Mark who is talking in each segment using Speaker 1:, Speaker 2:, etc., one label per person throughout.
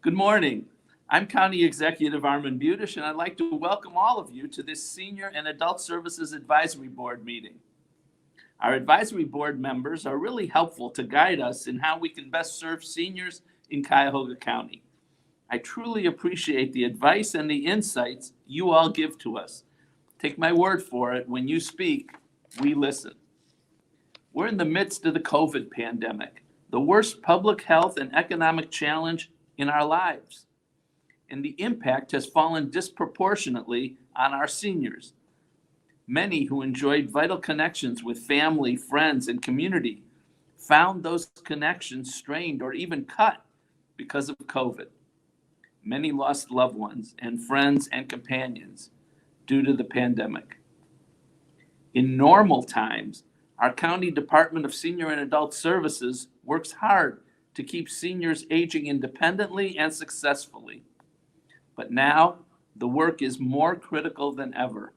Speaker 1: Good morning. I'm County Executive Armin Budish, and I'd like to welcome all of you to this Senior and Adult Services Advisory Board meeting. Our advisory board members are really helpful to guide us in how we can best serve seniors in Cuyahoga County. I truly appreciate the advice and the insights you all give to us. Take my word for it, when you speak, we listen. We're in the midst of the COVID pandemic, the worst public health and economic challenge in our lives. And the impact has fallen disproportionately on our seniors. Many who enjoyed vital connections with family, friends, and community found those connections strained or even cut because of COVID. Many lost loved ones and friends and companions due to the pandemic. In normal times, our County Department of Senior and Adult Services works hard to keep seniors aging independently and successfully. But now, the work is more critical than ever.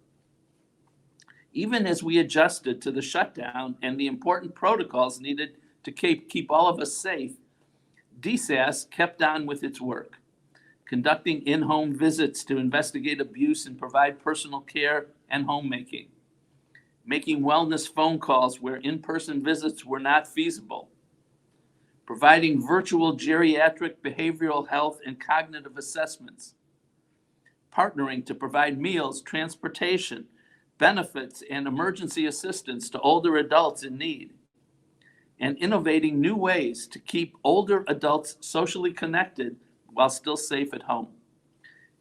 Speaker 1: Even as we adjusted to the shutdown and the important protocols needed to keep all of us safe, DSAS kept on with its work, conducting in-home visits to investigate abuse and provide personal care and homemaking, making wellness phone calls where in-person visits were not feasible, providing virtual geriatric behavioral health and cognitive assessments, partnering to provide meals, transportation, benefits, and emergency assistance to older adults in need, and innovating new ways to keep older adults socially connected while still safe at home.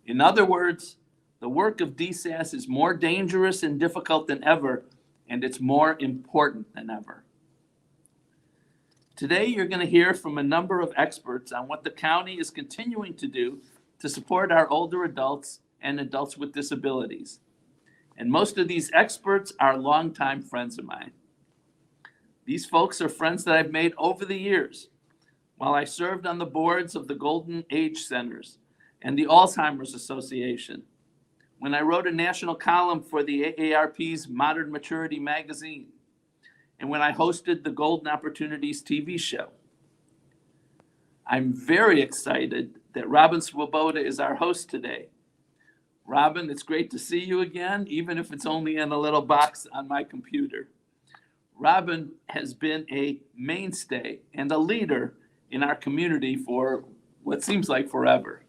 Speaker 1: In other words, the work of DSAS is more dangerous and difficult than ever, and it's more important than ever. Today, you're going to hear from a number of experts on what the county is continuing to do to support our older adults and adults with disabilities. And most of these experts are longtime friends of mine. These folks are friends that I've made over the years while I served on the boards of the Golden Age Centers and the Alzheimer's Association, when I wrote a national column for the AARP's Modern Maturity magazine, and when I hosted the Golden Opportunities TV show. I'm very excited that Robin Swoboda is our host today. Robin, it's great to see you again, even if it's only in a little box on my computer. Robin has been a mainstay and a leader in our community for what seems like forever.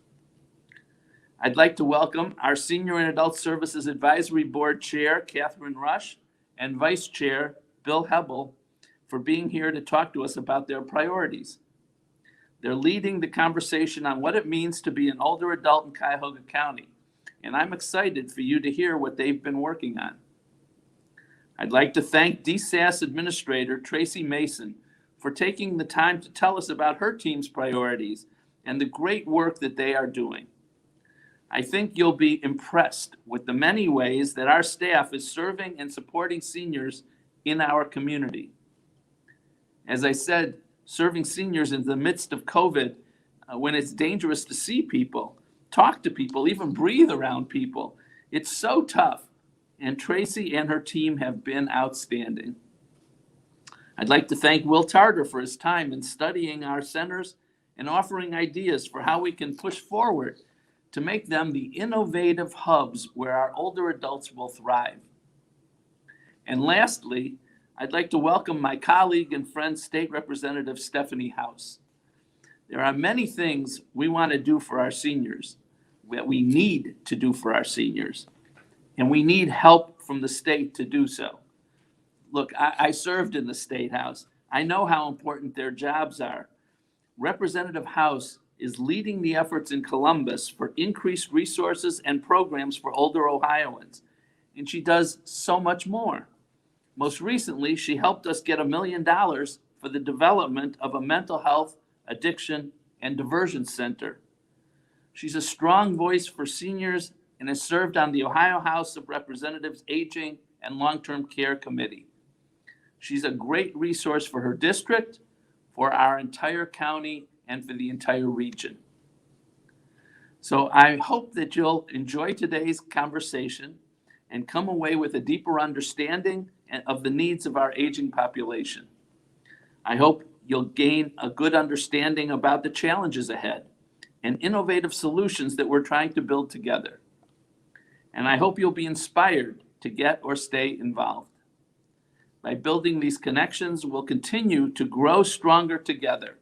Speaker 1: I'd like to welcome our Senior and Adult Services Advisory Board Chair, Catherine Rush, and Vice Chair, Bill Hebel, for being here to talk to us about their priorities. They're leading the conversation on what it means to be an older adult in Cuyahoga County, and I'm excited for you to hear what they've been working on. I'd like to thank DSAS Administrator Tracy Mason for taking the time to tell us about her team's priorities and the great work that they are doing. I think you'll be impressed with the many ways that our staff is serving and supporting seniors in our community. As I said, serving seniors in the midst of COVID, when it's dangerous to see people, talk to people, even breathe around people, it's so tough. And Tracy and her team have been outstanding. I'd like to thank Will Tarter for his time in studying our centers and offering ideas for how we can push forward to make them the innovative hubs where our older adults will thrive. And lastly, I'd like to welcome my colleague and friend, State Representative Stephanie House. There are many things we want to do for our seniors, that we need to do for our seniors, and we need help from the state to do so. Look, I served in the State House. I know how important their jobs are. Representative House is leading the efforts in Columbus for increased resources and programs for older Ohioans, and she does so much more. Most recently, she helped us get $1 million for the development of a mental health, addiction, and diversion center. She's a strong voice for seniors and has served on the Ohio House of Representatives Aging and Long-Term Care Committee. She's a great resource for her district, for our entire county, and for the entire region. So I hope that you'll enjoy today's conversation and come away with a deeper understanding of the needs of our aging population. I hope you'll gain a good understanding about the challenges ahead and innovative solutions that we're trying to build together. And I hope you'll be inspired to get or stay involved. By building these connections, we'll continue to grow stronger together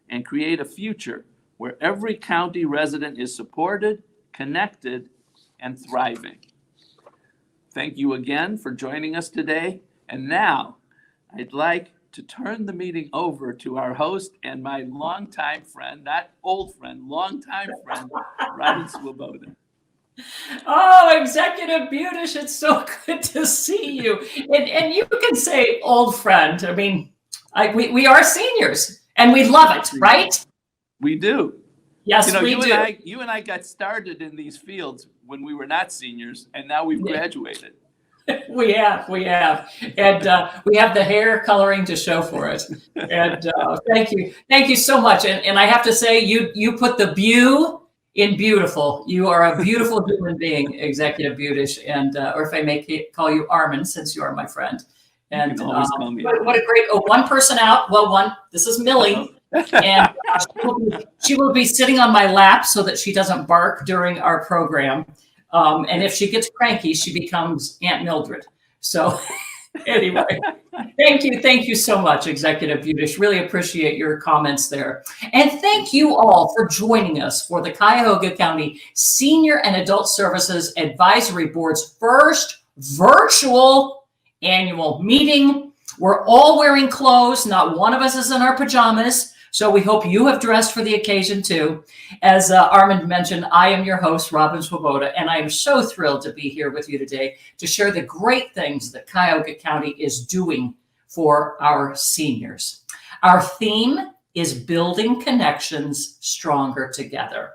Speaker 1: and create a future where every county resident is supported, connected, and thriving. Thank you again for joining us today. And now I'd like to turn the meeting over to our host and my longtime friend, not old friend, longtime friend, Robin Swoboda.
Speaker 2: Oh, Executive Budish, it's so good to see you. And you can say old friend. I mean, we are seniors and we love it, right?
Speaker 1: We do.
Speaker 2: Yes, we do.
Speaker 1: You and I got started in these fields when we were not seniors, and now we've graduated.
Speaker 2: We have, and we have the hair coloring to show for it. And thank you so much. And I have to say, you put the beau in beautiful. You are a beautiful human being, Executive Budish, and or if I may call you Armin, since you are my friend. And
Speaker 1: you can always call me.
Speaker 2: What a great one person out. Well, one. This is Millie. And she will be sitting on my lap so that she doesn't bark during our program. And if she gets cranky, she becomes Aunt Mildred. So anyway, thank you so much, Executive Budish. Really appreciate your comments there. And thank you all for joining us for the Cuyahoga County Senior and Adult Services Advisory Board's first virtual annual meeting. We're all wearing clothes. Not one of us is in our pajamas. So we hope you have dressed for the occasion too. As Armand mentioned, I am your host, Robin Swoboda, and I am so thrilled to be here with you today to share the great things that Cuyahoga County is doing for our seniors. Our theme is building connections stronger together.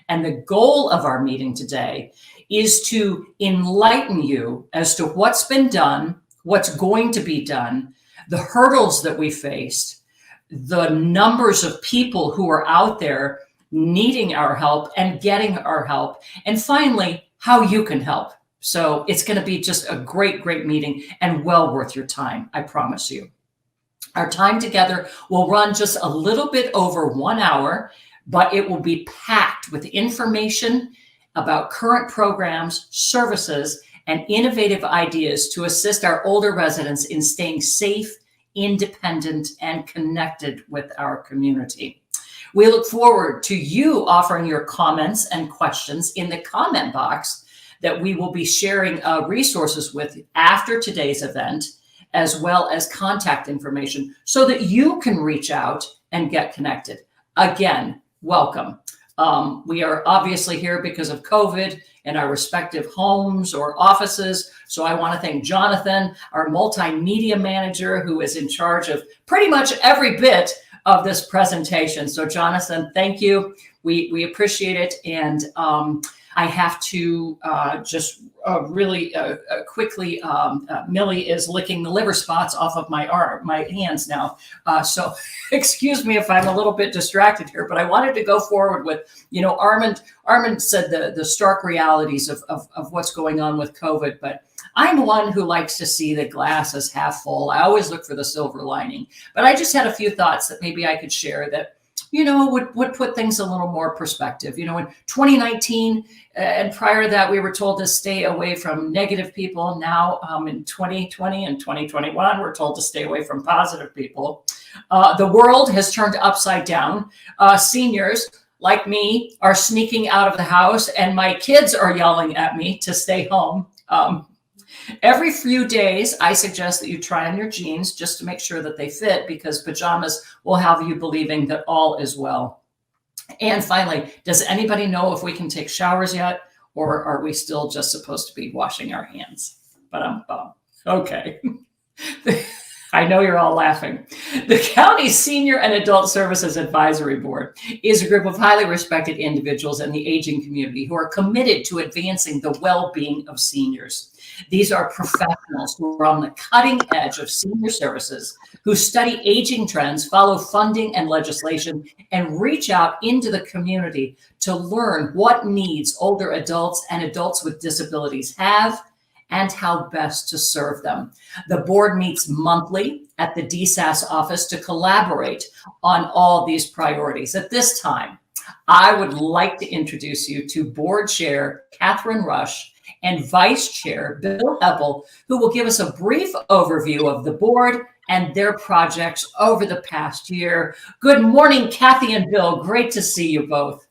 Speaker 2: And the goal of our meeting today is to enlighten you as to what's been done, what's going to be done, the hurdles that we faced, the numbers of people who are out there needing our help and getting our help, and finally, how you can help. So it's going to be just a great meeting and well worth your time, I promise you. Our time together will run just a little bit over 1 hour, but it will be packed with information about current programs, services, and innovative ideas to assist our older residents in staying safe, independent, and connected with our community. We look forward to you offering your comments and questions in the comment box that we will be sharing resources with after today's event, as well as contact information so that you can reach out and get connected. Again, welcome. We are obviously here because of COVID in our respective homes or offices. So I want to thank Jonathan, our multimedia manager, who is in charge of pretty much every bit of this presentation. So Jonathan, thank you. We appreciate it. And I have to just really quickly, Millie is licking the liver spots off of my hands now. So excuse me if I'm a little bit distracted here, but I wanted to go forward with, Armand said the stark realities of what's going on with COVID, but I'm one who likes to see the glass as half full. I always look for the silver lining, but I just had a few thoughts that maybe I could share that would put things a little more perspective. In 2019 and prior to that, we were told to stay away from negative people. Now in 2020 and 2021, we're told to stay away from positive people. The world has turned upside down. Seniors like me are sneaking out of the house, and my kids are yelling at me to stay home. Every few days, I suggest that you try on your jeans just to make sure that they fit, because pajamas will have you believing that all is well. And finally, does anybody know if we can take showers yet, or are we still just supposed to be washing our hands? Okay. I know you're all laughing. The County Senior and Adult Services Advisory Board is a group of highly respected individuals in the aging community who are committed to advancing the well-being of seniors. These are professionals who are on the cutting edge of senior services, who study aging trends, follow funding and legislation, and reach out into the community to learn what needs older adults and adults with disabilities have and how best to serve them. The board meets monthly at the DSAS office to collaborate on all these priorities. At this time, I would like to introduce you to Board Chair Catherine Rush and Vice Chair Bill Heppel, who will give us a brief overview of the board and their projects over the past year. Good morning, Kathy and Bill. Great to see you both.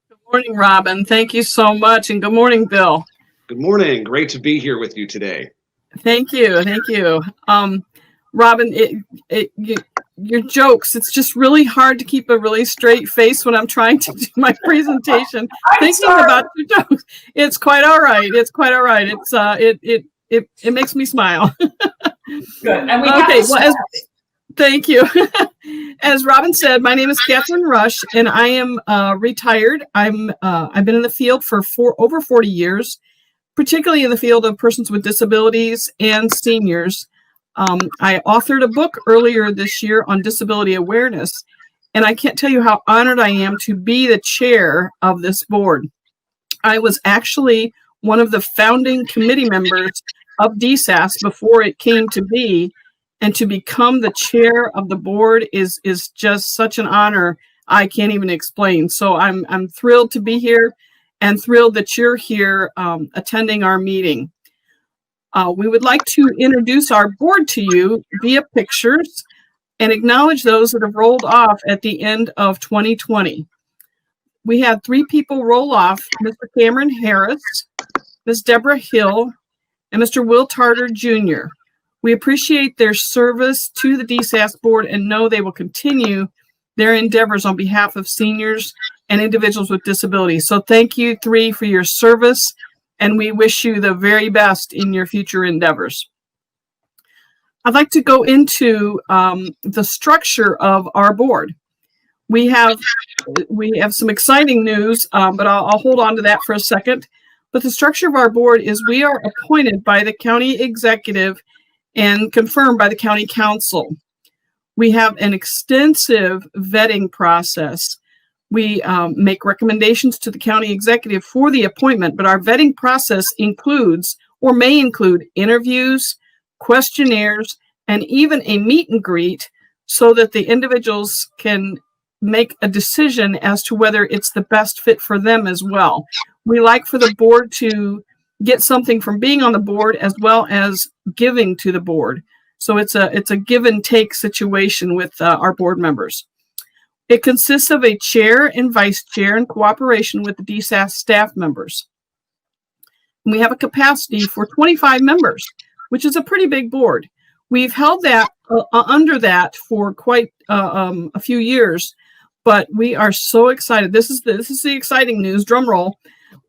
Speaker 3: Good morning, Robin. Thank you so much. And good morning, Bill.
Speaker 4: Good morning. Great to be here with you today.
Speaker 3: Thank you. Thank you. Robin, your jokes, it's just really hard to keep a really straight face when I'm trying to do my presentation. Thinking about your jokes. It's quite all right. It's quite all right. It makes me smile.
Speaker 2: Good. And we
Speaker 3: okay. Well, thank you. As Robin said, my name is Catherine Rush, and I am retired. I've been in the field for over 40 years, particularly in the field of persons with disabilities and seniors. I authored a book earlier this year on disability awareness, and I can't tell you how honored I am to be the chair of this board. I was actually one of the founding committee members of DSAS before it came to be, and to become the chair of the board is just such an honor I can't even explain. So I'm thrilled to be here and thrilled that you're here attending our meeting. We would like to introduce our board to you via pictures and acknowledge those that have rolled off at the end of 2020. We had 3 people roll off: Mr. Cameron Harris, Ms. Deborah Hill, and Mr. Will Tarter Jr. We appreciate their service to the DSAS board and know they will continue their endeavors on behalf of seniors and individuals with disabilities. So thank you 3 for your service, and we wish you the very best in your future endeavors. I'd like to go into the structure of our board. We have some exciting news, but I'll hold on to that for a second. But the structure of our board is we are appointed by the county executive and confirmed by the county council. We have an extensive vetting process. We make recommendations to the county executive for the appointment, but our vetting process includes or may include interviews, questionnaires, and even a meet and greet so that the individuals can make a decision as to whether it's the best fit for them as well. We like for the board to get something from being on the board as well as giving to the board. So it's a give and take situation with our board members. It consists of a chair and vice chair in cooperation with the DSAS staff members. And we have a capacity for 25 members, which is a pretty big board. We've held that under that for quite a few years, but we are so excited. This is the exciting news. Drum roll.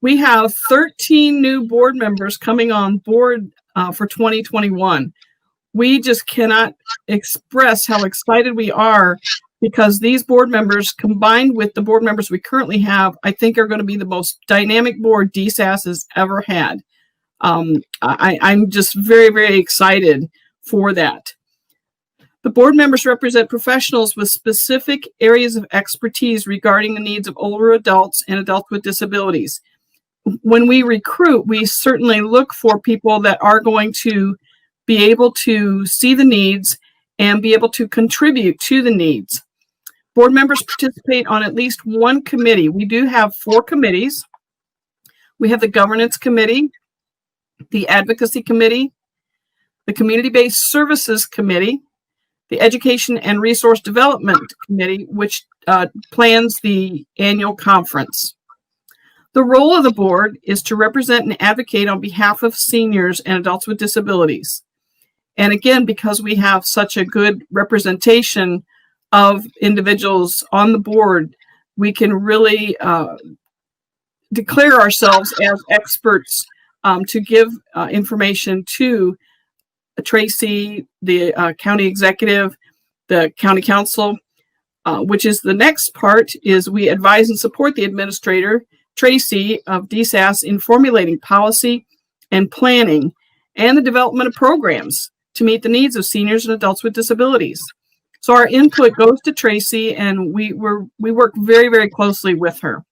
Speaker 3: We have 13 new board members coming on board for 2021. We just cannot express how excited we are because these board members, combined with the board members we currently have, I think are going to be the most dynamic board DSAS has ever had. I'm just very, very excited for that. The board members represent professionals with specific areas of expertise regarding the needs of older adults and adults with disabilities. When we recruit, we certainly look for people that are going to be able to see the needs and be able to contribute to the needs. Board members participate on at least one committee. We do have 4 committees. We have the governance committee, the advocacy committee, the community-based services committee, the education and resource development committee, which plans the annual conference. The role of the board is to represent and advocate on behalf of seniors and adults with disabilities. And again, because we have such a good representation of individuals on the board, we can really declare ourselves as experts to give information to Tracy, the county executive, the county council, which is the next part, is we advise and support the administrator, Tracy of DSAS, in formulating policy and planning and the development of programs to meet the needs of seniors and adults with disabilities. So our input goes to Tracy, and we work very, very closely with her.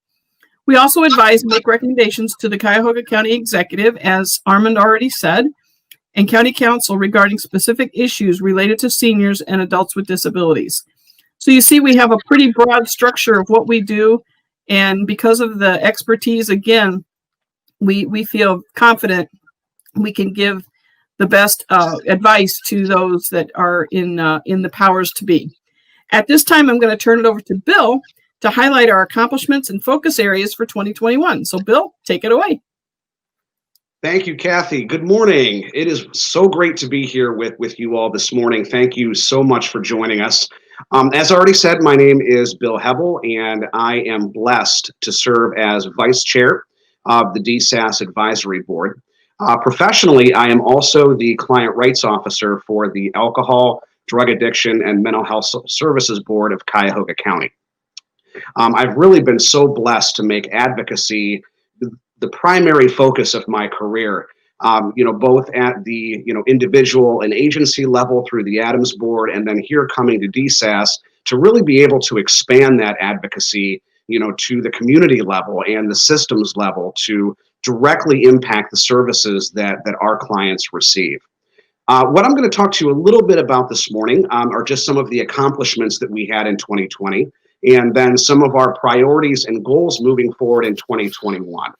Speaker 3: We also advise and make recommendations to the Cuyahoga County Executive, as Armand already said, and County Council regarding specific issues related to seniors and adults with disabilities. So you see, we have a pretty broad structure of what we do, And because of the expertise, again, we feel confident we can give the best advice to those that are in the powers to be. At this time, I'm going to turn it over to Bill to highlight our accomplishments and focus areas for 2021. So Bill, take it away.
Speaker 4: Thank you, Kathy. Good morning. It is so great to be here with you all this morning. Thank you so much for joining us. As I already said, my name is Bill Hebel, and I am blessed to serve as Vice Chair of the DSAS Advisory Board. Professionally, I am also the Client Rights Officer for the Alcohol, Drug Addiction, and Mental Health Services Board of Cuyahoga County. I've really been so blessed to make advocacy the primary focus of my career, both at the individual and agency level through the Adams Board, and then here coming to DSAS to really be able to expand that advocacy, to the community level and the systems level to directly impact the services that our clients receive. What I'm going to talk to you a little bit about this morning are just some of the accomplishments that we had in 2020, and then some of our priorities and goals moving forward in 2021.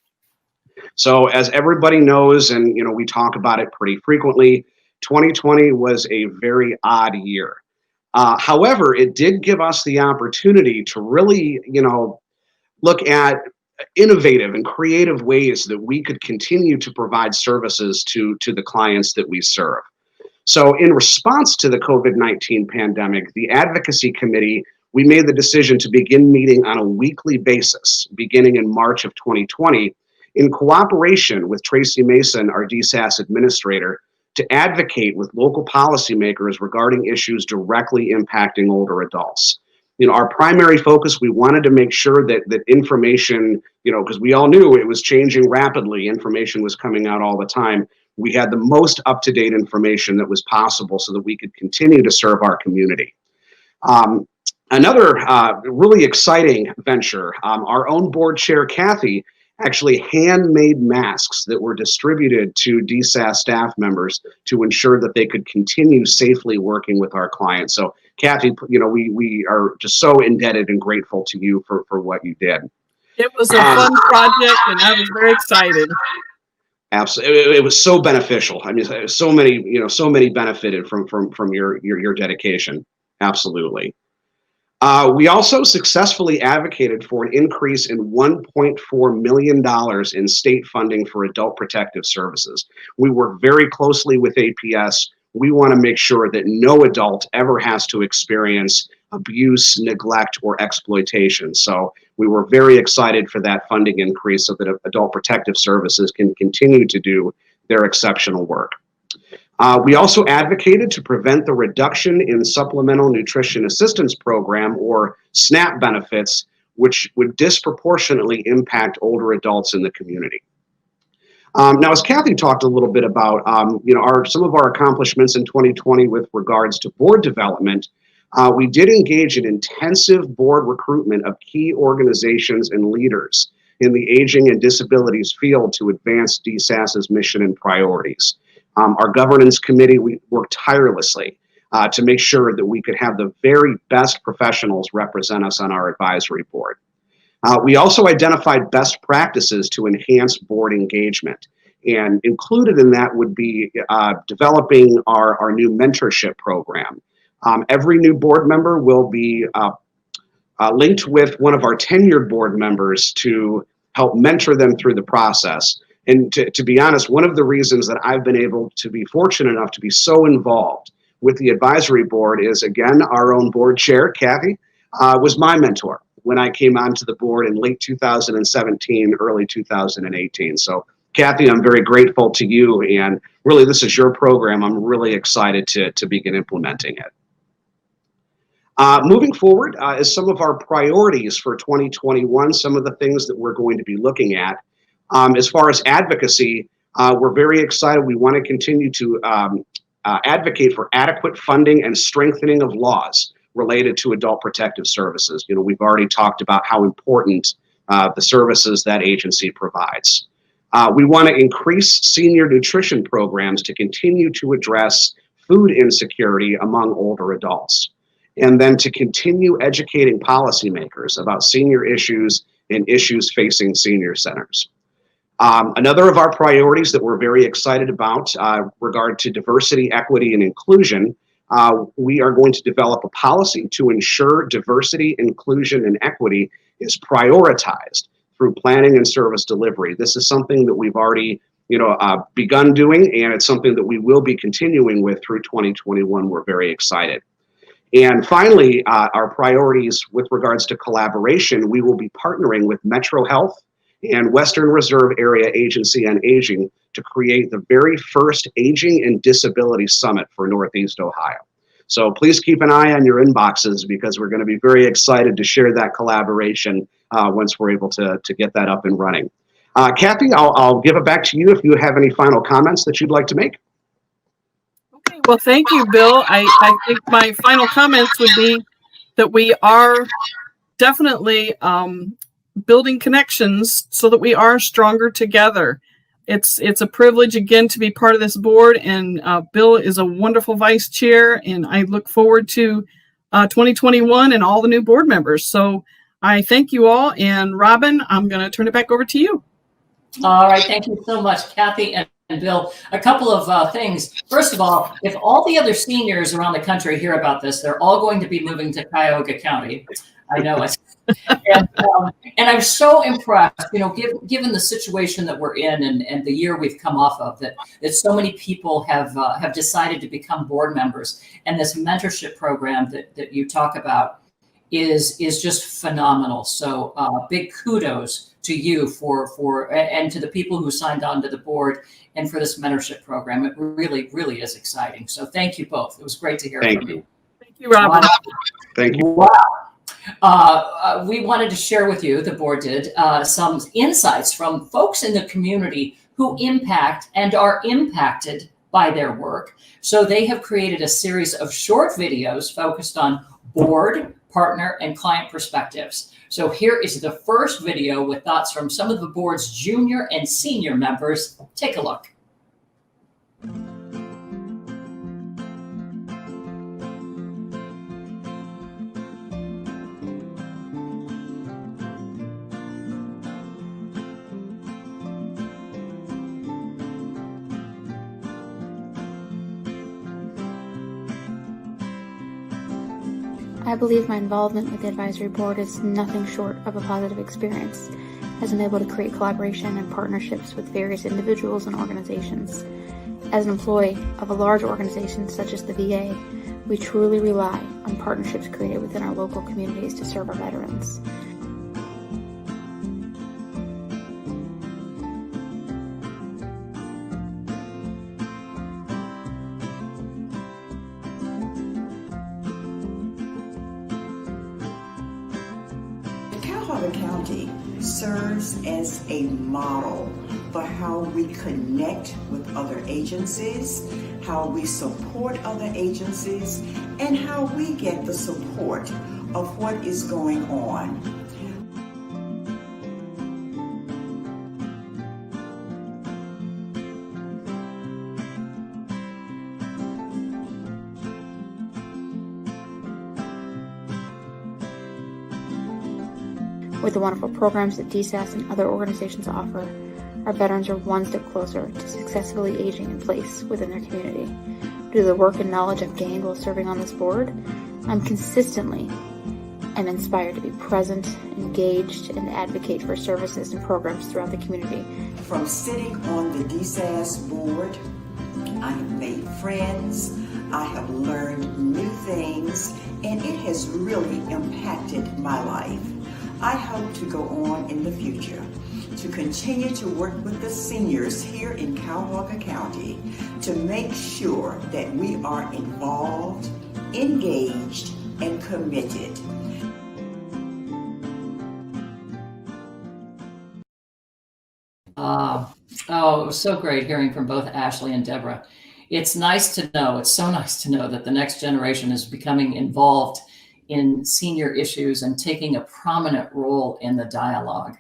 Speaker 4: So as everybody knows, and we talk about it pretty frequently, 2020 was a very odd year. However, it did give us the opportunity to really, look at innovative and creative ways that we could continue to provide services to the clients that we serve. So in response to the COVID-19 pandemic, the Advocacy Committee, we made the decision to begin meeting on a weekly basis beginning in March of 2020 in cooperation with Tracy Mason, our DSAS administrator, to advocate with local policymakers regarding issues directly impacting older adults. Our primary focus, we wanted to make sure that information, because we all knew it was changing rapidly, information was coming out all the time. We had the most up-to-date information that was possible so that we could continue to serve our community. Another really exciting venture, our own board chair, Kathy, actually handmade masks that were distributed to DSAS staff members to ensure that they could continue safely working with our clients. So Kathy, we are just so indebted and grateful to you for what you did.
Speaker 3: It was a fun project, and I was very excited.
Speaker 4: Absolutely, it was so beneficial. I mean, so many benefited from your dedication. Absolutely. We also successfully advocated for an increase in $1.4 million in state funding for adult protective services. We work very closely with APS. We want to make sure that no adult ever has to experience abuse, neglect, or exploitation. So we were very excited for that funding increase so that adult protective services can continue to do their exceptional work. We also advocated to prevent the reduction in Supplemental Nutrition Assistance Program, or SNAP benefits, which would disproportionately impact older adults in the community. Now, as Kathy talked a little bit about, some of our accomplishments in 2020 with regards to board development, we did engage in intensive board recruitment of key organizations and leaders in the aging and disabilities field to advance DSAS's mission and priorities. Our governance committee, we worked tirelessly to make sure that we could have the very best professionals represent us on our advisory board. We also identified best practices to enhance board engagement, and included in that would be developing our new mentorship program. Every new board member will be linked with one of our tenured board members to help mentor them through the process. And to be honest, one of the reasons that I've been able to be fortunate enough to be so involved with the advisory board is, again, our own board chair, Kathy, was my mentor when I came onto the board in late 2017, early 2018. So Kathy, I'm very grateful to you, and really this is your program. I'm really excited to begin implementing it. Moving forward is some of our priorities for 2021, some of the things that we're going to be looking at. As far as advocacy, we're very excited. We want to continue to advocate for adequate funding and strengthening of laws related to adult protective services. We've already talked about how important the services that agency provides. We want to increase senior nutrition programs to continue to address food insecurity among older adults, and then to continue educating policymakers about senior issues and issues facing senior centers. Another of our priorities that we're very excited about regard to diversity, equity, and inclusion, we are going to develop a policy to ensure diversity, inclusion, and equity is prioritized through planning and service delivery. This is something that we've already begun doing, and it's something that we will be continuing with through 2021. We're very excited. And finally, our priorities with regards to collaboration, we will be partnering with Metro Health and Western Reserve Area Agency on Aging to create the very first Aging and Disability Summit for Northeast Ohio. So please keep an eye on your inboxes, because we're going to be very excited to share that collaboration once we're able to get that up and running. Kathy, I'll give it back to you if you have any final comments that you'd like to make.
Speaker 3: Okay, well, thank you, Bill. I think my final comments would be that we are definitely building connections so that we are stronger together. It's a privilege again to be part of this board, and Bill is a wonderful vice chair, and I look forward to 2021 and all the new board members. So I thank you all, and Robin, I'm going to turn it back over to you.
Speaker 2: All right, thank you so much, Kathy and Bill. A couple of things. First of all, if all the other seniors around the country hear about this, they're all going to be moving to Cuyahoga County. I know it. And I'm so impressed, given the situation that we're in and the year we've come off of, that so many people have decided to become board members. And this mentorship program that you talk about is just phenomenal. So big kudos to you and to the people who signed on to the board and for this mentorship program. It really, really is exciting. So thank you both. It was great to hear from you.
Speaker 3: Thank you, Robin.
Speaker 4: Thank you.
Speaker 2: Wow. We wanted to share with you, the board did, some insights from folks in the community who impact and are impacted by their work. So they have created a series of short videos focused on board, partner, and client perspectives. So here is the first video with thoughts from some of the board's junior and senior members. Take a look.
Speaker 5: I believe my involvement with the advisory board is nothing short of a positive experience, as I'm able to create collaboration and partnerships with various individuals and organizations. As an employee of a large organization such as the VA, we truly rely on partnerships created within our local communities to serve our veterans.
Speaker 6: Cuyahoga County serves as a model for how we connect with other agencies, how we support other agencies, and how we get the support of what is going on.
Speaker 5: With the wonderful programs that DSAS and other organizations offer, our veterans are one step closer to successfully aging in place within their community. Due to the work and knowledge I've gained while serving on this board, I'm consistently inspired to be present, engaged, and advocate for services and programs throughout the community.
Speaker 6: From sitting on the DSAS board, I have made friends, I have learned new things, and it has really impacted my life. I hope to go on in the future to continue to work with the seniors here in Cuyahoga County to make sure that we are involved, engaged, and committed.
Speaker 2: It was so great hearing from both Ashley and Deborah. It's so nice to know that the next generation is becoming involved in senior issues and taking a prominent role in the dialogue.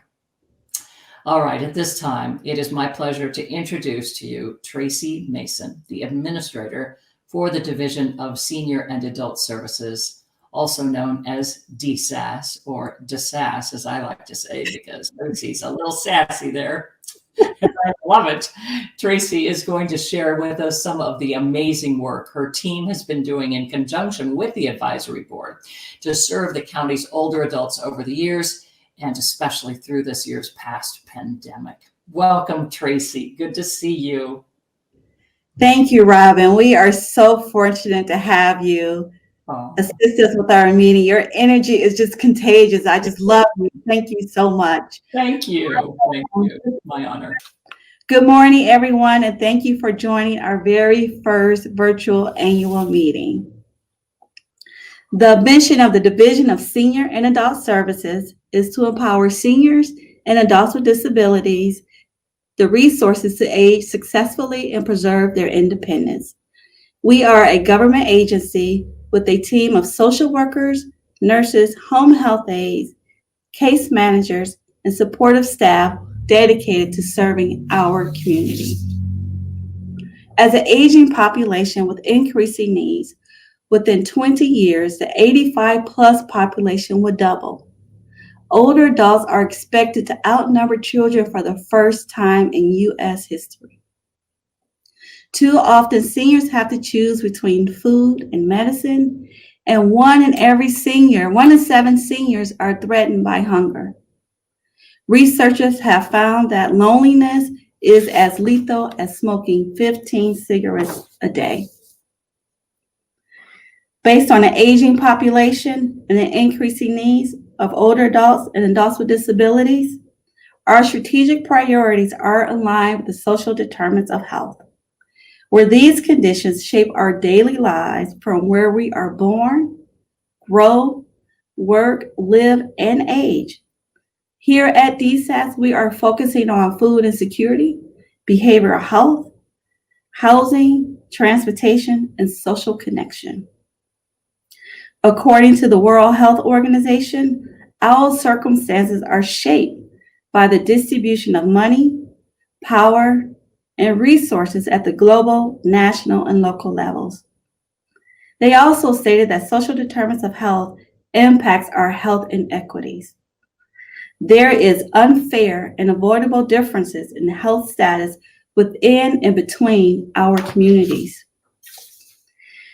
Speaker 2: All right, at this time, it is my pleasure to introduce to you Tracy Mason, the administrator for the Division of Senior and Adult Services, also known as DSAS, or DSAS, as I like to say, because Lucy's a little sassy there. And I love it. Tracy is going to share with us some of the amazing work her team has been doing in conjunction with the advisory board to serve the county's older adults over the years, and especially through this year's past pandemic. Welcome, Tracy. Good to see you.
Speaker 7: Thank you, Robin. We are so fortunate to have you assist us with our meeting. Your energy is just contagious. I just love you. Thank you so much.
Speaker 2: Thank you. Thank you. My honor.
Speaker 7: Good morning, everyone, and thank you for joining our very first virtual annual meeting. The mission of the Division of Senior and Adult Services is to empower seniors and adults with disabilities the resources to age successfully and preserve their independence. We are a government agency with a team of social workers, nurses, home health aides, case managers, and supportive staff dedicated to serving our community. As an aging population with increasing needs, within 20 years, the 85 plus population will double. Older adults are expected to outnumber children for the first time in U.S. history. Too often, seniors have to choose between food and medicine, and one in 7 seniors are threatened by hunger. Researchers have found that loneliness is as lethal as smoking 15 cigarettes a day. Based on an aging population and the increasing needs of older adults and adults with disabilities, our strategic priorities are aligned with the social determinants of health, where these conditions shape our daily lives from where we are born, grow, work, live, and age. Here at DSAS, we are focusing on food insecurity, behavioral health, housing, transportation, and social connection. According to the World Health Organization, our circumstances are shaped by the distribution of money, power, and resources at the global, national, and local levels. They also stated that social determinants of health impacts our health inequities. There is unfair and avoidable differences in health status within and between our communities.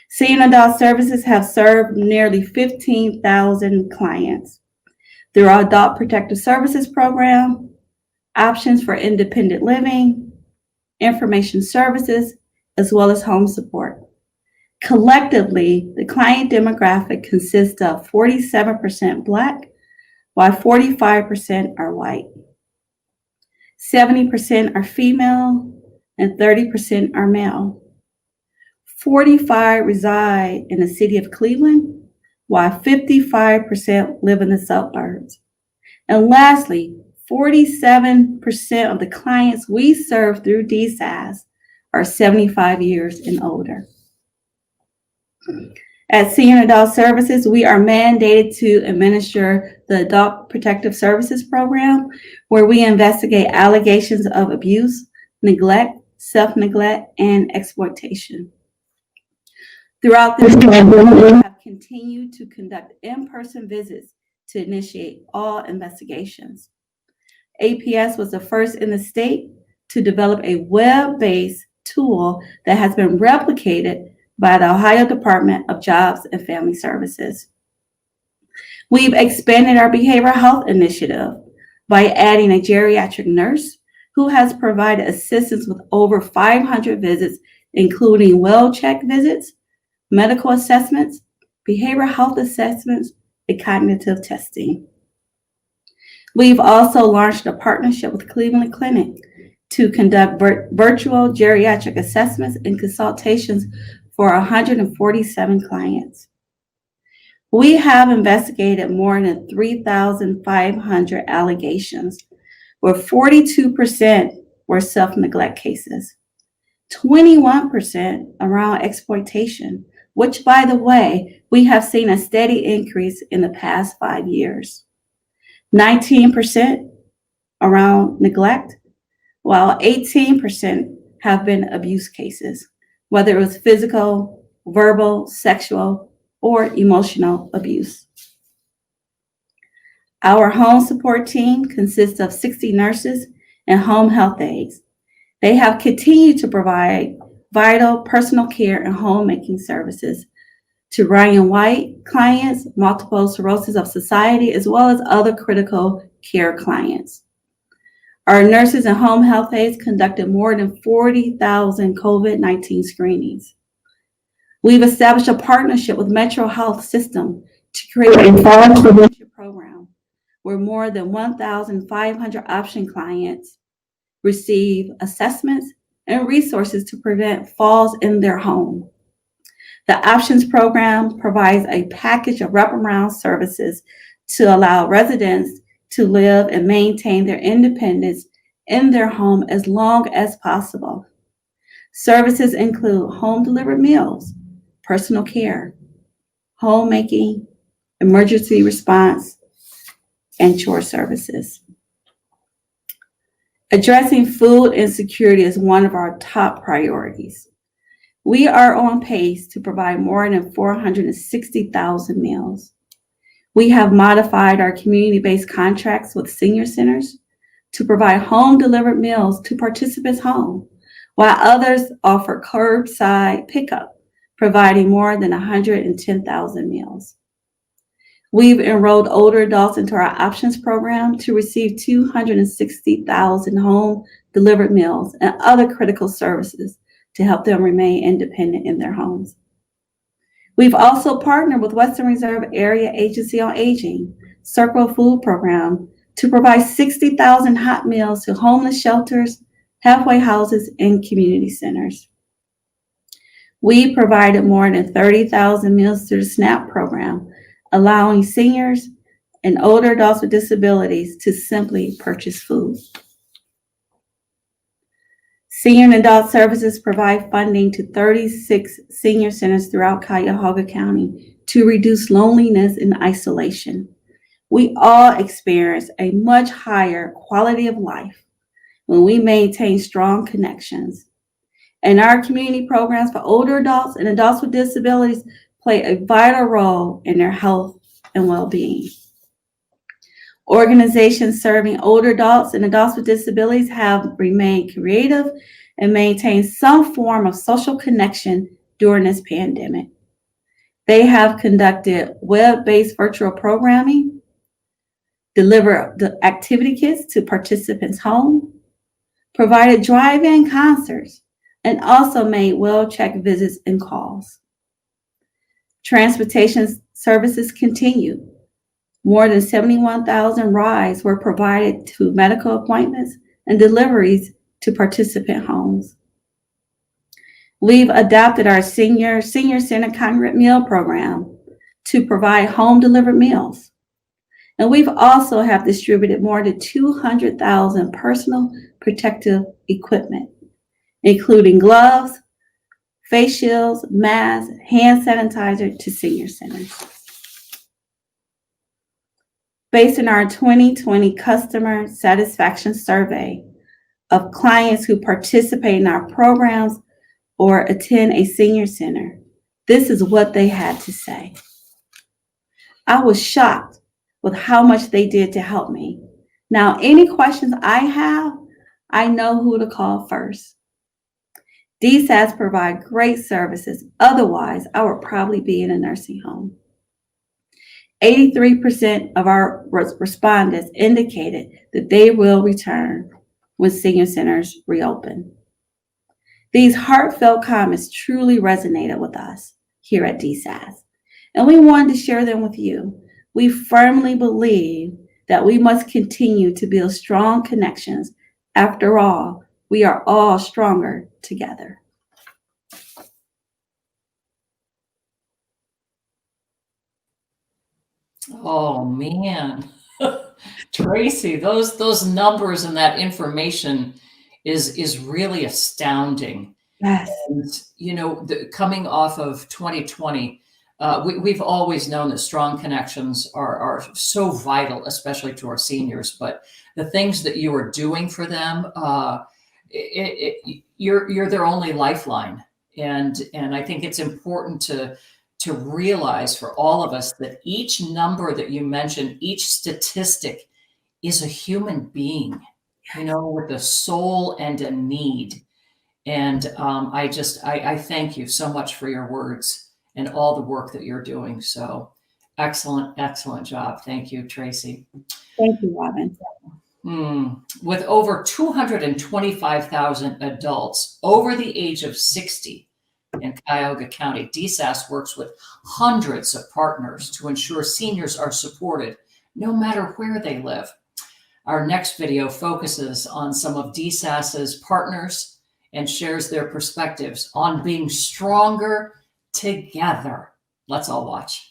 Speaker 7: Senior Adult Services have served nearly 15,000 clients through our Adult Protective Services Program, options for independent living, information services, as well as home support. Collectively, the client demographic consists of 47% Black, while 45% are white. 70% are female, and 30% are male. 45 reside in the city of Cleveland, while 55% live in the suburbs. And lastly, 47% of the clients we serve through DSAS are 75 years and older. At Senior Adult Services, we are mandated to administer the Adult Protective Services Program, where we investigate allegations of abuse, neglect, self-neglect, and exploitation. Throughout this program, we have continued to conduct in-person visits to initiate all investigations. APS was the first in the state to develop a web-based tool that has been replicated by the Ohio Department of Jobs and Family Services. We've expanded our behavioral health initiative by adding a geriatric nurse who has provided assistance with over 500 visits, including well-check visits, medical assessments, behavioral health assessments, and cognitive testing. We've also launched a partnership with Cleveland Clinic to conduct virtual geriatric assessments and consultations for 147 clients. We have investigated more than 3,500 allegations, where 42% were self-neglect cases, 21% around exploitation, which, by the way, we have seen a steady increase in the past 5 years, 19% around neglect, while 18% have been abuse cases, whether it was physical, verbal, sexual, or emotional abuse. Our home support team consists of 60 nurses and home health aides. They have continued to provide vital personal care and homemaking services to Ryan White clients, multiple sclerosis of society, as well as other critical care clients. Our nurses and home health aides conducted more than 40,000 COVID-19 screenings. We've established a partnership with Metro Health System to create a fall prevention program where more than 1,500 option clients receive assessments and resources to prevent falls in their home. The Options program provides a package of wraparound services to allow residents to live and maintain their independence in their home as long as possible. Services include home delivered meals, personal care, homemaking, emergency response, and chore services. Addressing food insecurity is one of our top priorities. We are on pace to provide more than 460,000 meals. We have modified our community-based contracts with senior centers to provide home-delivered meals to participants' home, while others offer curbside pickup, providing more than 110,000 meals. We've enrolled older adults into our Options program to receive 260,000 home-delivered meals and other critical services to help them remain independent in their homes. We've also partnered with Western Reserve Area Agency on Aging, Circle Food Program, to provide 60,000 hot meals to homeless shelters, halfway houses, and community centers. We provided more than 30,000 meals through the SNAP program, allowing seniors and older adults with disabilities to simply purchase food. Senior and Adult Services provide funding to 36 senior centers throughout Cuyahoga County to reduce loneliness and isolation. We all experience a much higher quality of life when we maintain strong connections. And our community programs for older adults and adults with disabilities play a vital role in their health and well-being. Organizations serving older adults and adults with disabilities have remained creative and maintained some form of social connection during this pandemic. They have conducted web-based virtual programming, delivered the activity kits to participants' home, provided drive-in concerts, and also made well-checked visits and calls. Transportation services continue. More than 71,000 rides were provided to medical appointments and deliveries to participant homes. We've adopted our senior center congregate meal program to provide home delivered meals. And we've also have distributed more than 200,000 personal protective equipment, including gloves, face shields, masks, hand sanitizer to senior centers. Based on our 2020 customer satisfaction survey of clients who participate in our programs or attend a senior center, this is what they had to say. I was shocked with how much they did to help me. Now, any questions I have, I know who to call first. DSAS provide great services. Otherwise, I would probably be in a nursing home. 83% of our respondents indicated that they will return when senior centers reopen. These heartfelt comments truly resonated with us here at DSAS, and we wanted to share them with you. We firmly believe that we must continue to build strong connections. After all, we are all stronger together.
Speaker 2: Oh man, Tracy, those numbers and that information is really astounding.
Speaker 7: Yes.
Speaker 2: And you know, coming off of 2020, we've always known that strong connections are so vital, especially to our seniors. But the things that you are doing for them, you're their only lifeline. And I think it's important to realize for all of us that each number that you mentioned, each statistic is a human being, with a soul and a need. And I thank you so much for your words and all the work that you're doing. So excellent, excellent job. Thank you, Tracy.
Speaker 7: Thank you, Robin.
Speaker 2: With over 225,000 adults over the age of 60 in Cuyahoga County, DSAS works with hundreds of partners to ensure seniors are supported no matter where they live. Our next video focuses on some of DSAS's partners and shares their perspectives on being stronger together. Let's all watch.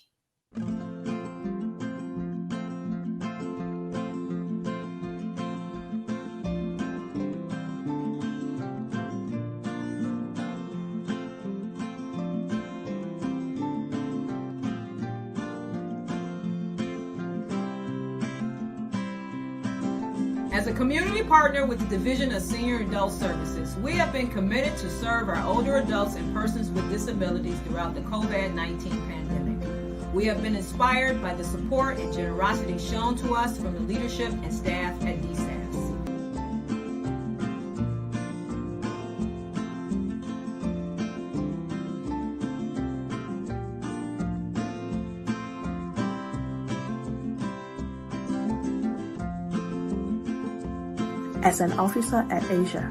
Speaker 8: As a community partner with the Division of Senior Adult Services, we have been committed to serve our older adults and persons with disabilities throughout the COVID-19 pandemic. We have been inspired by the support and generosity shown to us from the leadership and staff at DSAS.
Speaker 9: As an officer at Asia,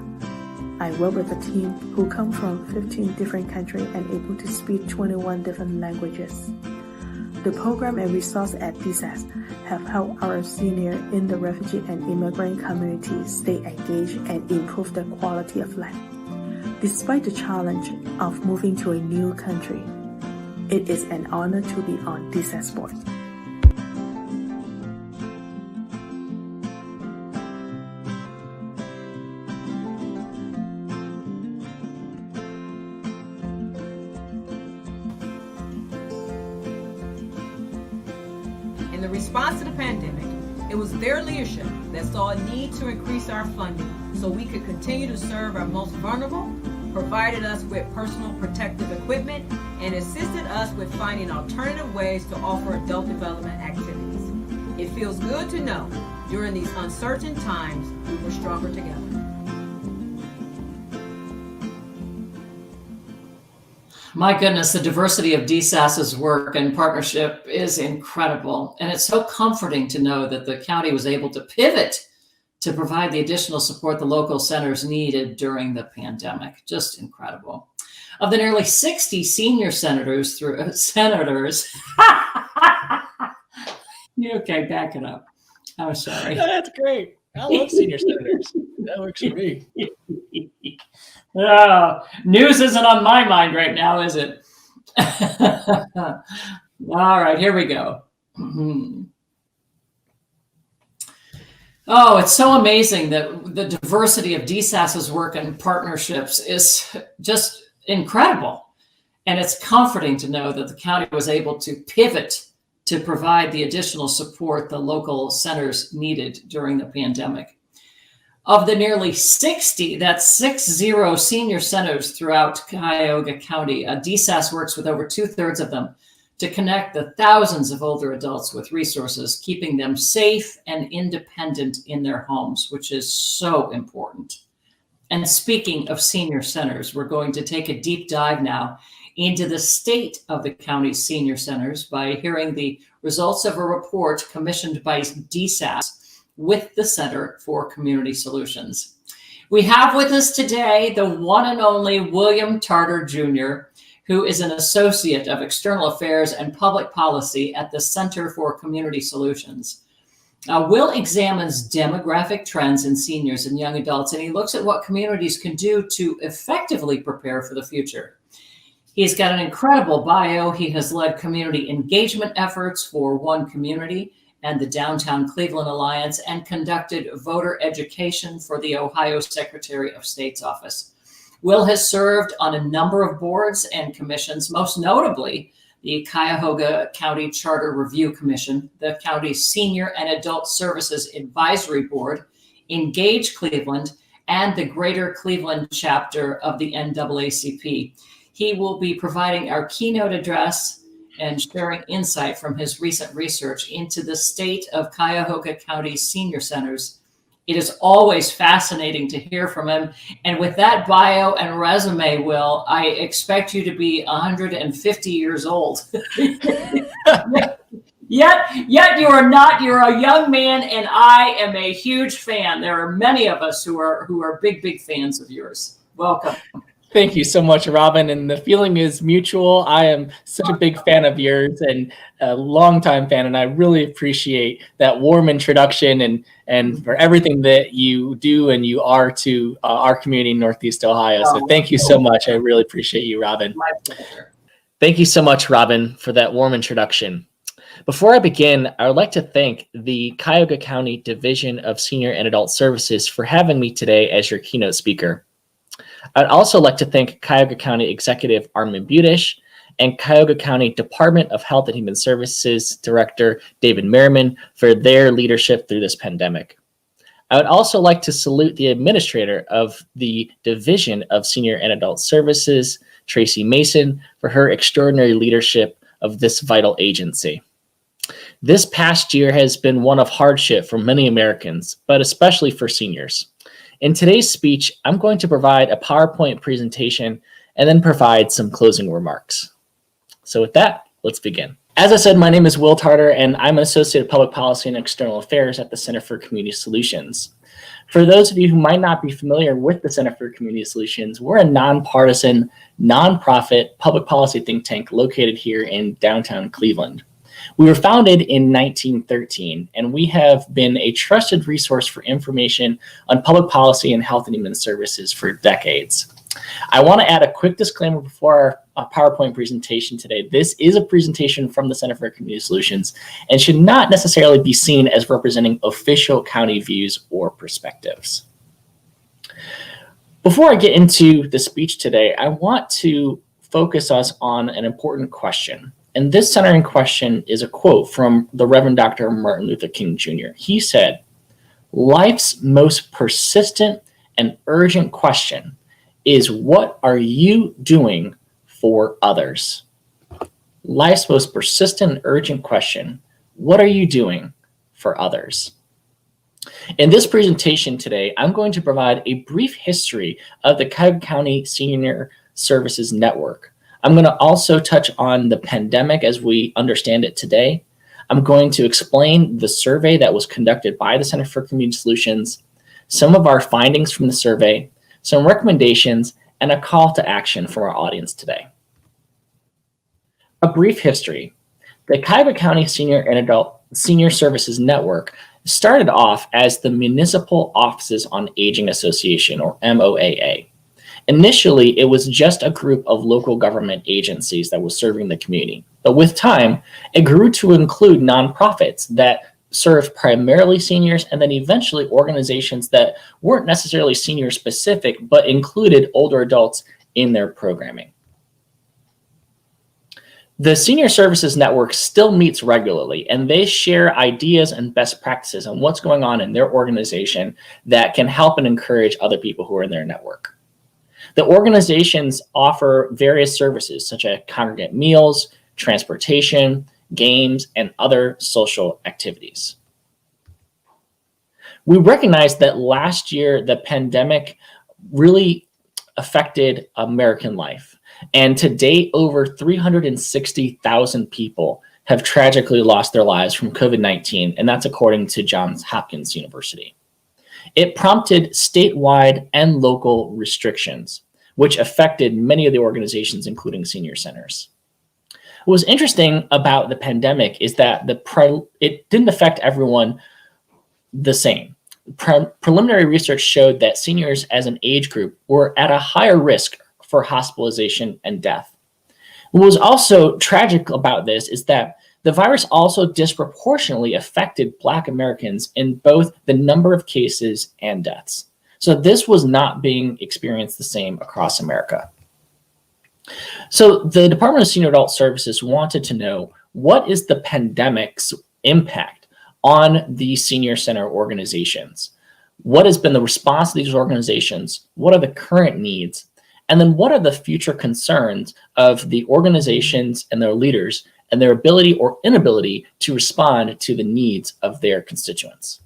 Speaker 9: I work with a team who come from 15 different countries and able to speak 21 different languages. The program and resource at DSAS have helped our senior in the refugee and immigrant communities stay engaged and improve their quality of life. Despite the challenge of moving to a new country, it is an honor to be on DSAS board.
Speaker 8: In the response to the pandemic, it was their leadership that saw a need to increase our funding so we could continue to serve our most vulnerable, provided us with personal protective equipment, and assisted us with finding alternative ways to offer adult development activities. It feels good to know during these uncertain times we were stronger together.
Speaker 2: My goodness, the diversity of DSAS's work and partnership is incredible. And it's so comforting to know that the county was able to pivot to provide the additional support the local centers needed during the pandemic. Just incredible. Of the nearly 60 senior senators okay, back it up. I'm sorry.
Speaker 10: No, that's great. I love senior senators. That works for me.
Speaker 2: News isn't on my mind right now, is it? All right, here we go. Oh, it's so amazing that the diversity of DSAS's work and partnerships is just incredible. And it's comforting to know that the county was able to pivot to provide the additional support the local centers needed during the pandemic. Of the nearly 60, that's 60 senior centers throughout Cuyahoga County, DSAS works with over 2/3 of them to connect the thousands of older adults with resources, keeping them safe and independent in their homes, which is so important. And speaking of senior centers, we're going to take a deep dive now into the state of the county's senior centers by hearing the results of a report commissioned by DSAS with the Center for Community Solutions. We have with us today the one and only William Tarter Jr., who is an associate of external affairs and public policy at the Center for Community Solutions. Will examines demographic trends in seniors and young adults, and he looks at what communities can do to effectively prepare for the future. He's got an incredible bio. He has led community engagement efforts for One Community and the Downtown Cleveland Alliance, and conducted voter education for the Ohio Secretary of State's office. Will has served on a number of boards and commissions, most notably the Cuyahoga County Charter Review Commission, the county's Senior and Adult Services Advisory Board, Engage Cleveland, and the Greater Cleveland chapter of the NAACP. He will be providing our keynote address and sharing insight from his recent research into the state of Cuyahoga County senior centers. It is always fascinating to hear from him. And with that bio and resume, Will, I expect you to be 150 years old. Yet you are not. You're a young man, and I am a huge fan. There are many of us who are big fans of yours. Welcome.
Speaker 10: Thank you so much, Robin. And the feeling is mutual. I am such a big fan of yours and a longtime fan, and I really appreciate that warm introduction and for everything that you do and you are to our community in Northeast Ohio. So thank you so much. I really appreciate you, Robin.
Speaker 2: My pleasure.
Speaker 10: Thank you so much, Robin, for that warm introduction. Before I begin, I would like to thank the Cuyahoga County Division of Senior and Adult Services for having me today as your keynote speaker. I'd also like to thank Cuyahoga County Executive Armin Budish and Cuyahoga County Department of Health and Human Services Director David Merriman for their leadership through this pandemic. I would also like to salute the administrator of the Division of Senior and Adult Services, Tracy Mason, for her extraordinary leadership of this vital agency. This past year has been one of hardship for many Americans, but especially for seniors. In today's speech, I'm going to provide a PowerPoint presentation and then provide some closing remarks. So with that, let's begin. As I said, my name is Will Tarter, and I'm an Associate of Public Policy and External Affairs at the Center for Community Solutions. For those of you who might not be familiar with the Center for Community Solutions, we're a nonpartisan, nonprofit public policy think tank located here in downtown Cleveland. We were founded in 1913, and we have been a trusted resource for information on public policy and health and human services for decades. I want to add a quick disclaimer before our PowerPoint presentation today. This is a presentation from the Center for Community Solutions and should not necessarily be seen as representing official county views or perspectives. Before I get into the speech today, I want to focus us on an important question. And this centering question is a quote from the Reverend Dr. Martin Luther King Jr. He said, "Life's most persistent and urgent question is, what are you doing for others?" Life's most persistent and urgent question, what are you doing for others? In this presentation today, I'm going to provide a brief history of the Cuyahoga County Senior Services Network. I'm going to also touch on the pandemic as we understand it today. I'm going to explain the survey that was conducted by the Center for Community Solutions, some of our findings from the survey, some recommendations, and a call to action for our audience today. A brief history. The Cuyahoga County Senior and Adult Senior Services Network started off as the Municipal Offices on Aging Association, or MOAA. Initially, it was just a group of local government agencies that was serving the community. But with time, it grew to include nonprofits that served primarily seniors, and then eventually organizations that weren't necessarily senior specific, but included older adults in their programming. The Senior Services Network still meets regularly, and they share ideas and best practices on what's going on in their organization that can help and encourage other people who are in their network. The organizations offer various services such as congregate meals, transportation, games, and other social activities. We recognize that last year, the pandemic really affected American life. And to date, over 360,000 people have tragically lost their lives from COVID-19, and that's according to Johns Hopkins University. It prompted statewide and local restrictions, which affected many of the organizations, including senior centers. What was interesting about the pandemic is that it didn't affect everyone the same. Preliminary research showed that seniors as an age group were at a higher risk for hospitalization and death. What was also tragic about this is that the virus also disproportionately affected Black Americans in both the number of cases and deaths. So this was not being experienced the same across America. So the Department of Senior Adult Services wanted to know, what is the pandemic's impact on the senior center organizations? What has been the response of these organizations? What are the current needs? And then what are the future concerns of the organizations and their leaders and their ability or inability to respond to the needs of their constituents.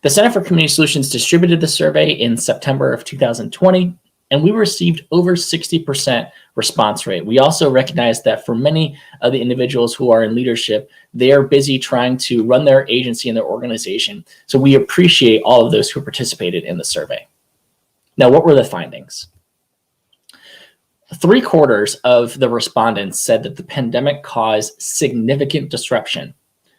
Speaker 10: The Center for Community Solutions distributed the survey in September of 2020, and we received over 60% response rate. We also recognize that for many of the individuals who are in leadership, they are busy trying to run their agency and their organization. So we appreciate all of those who participated in the survey. Now, what were the findings? 3/4 of the respondents said that the pandemic caused significant disruption.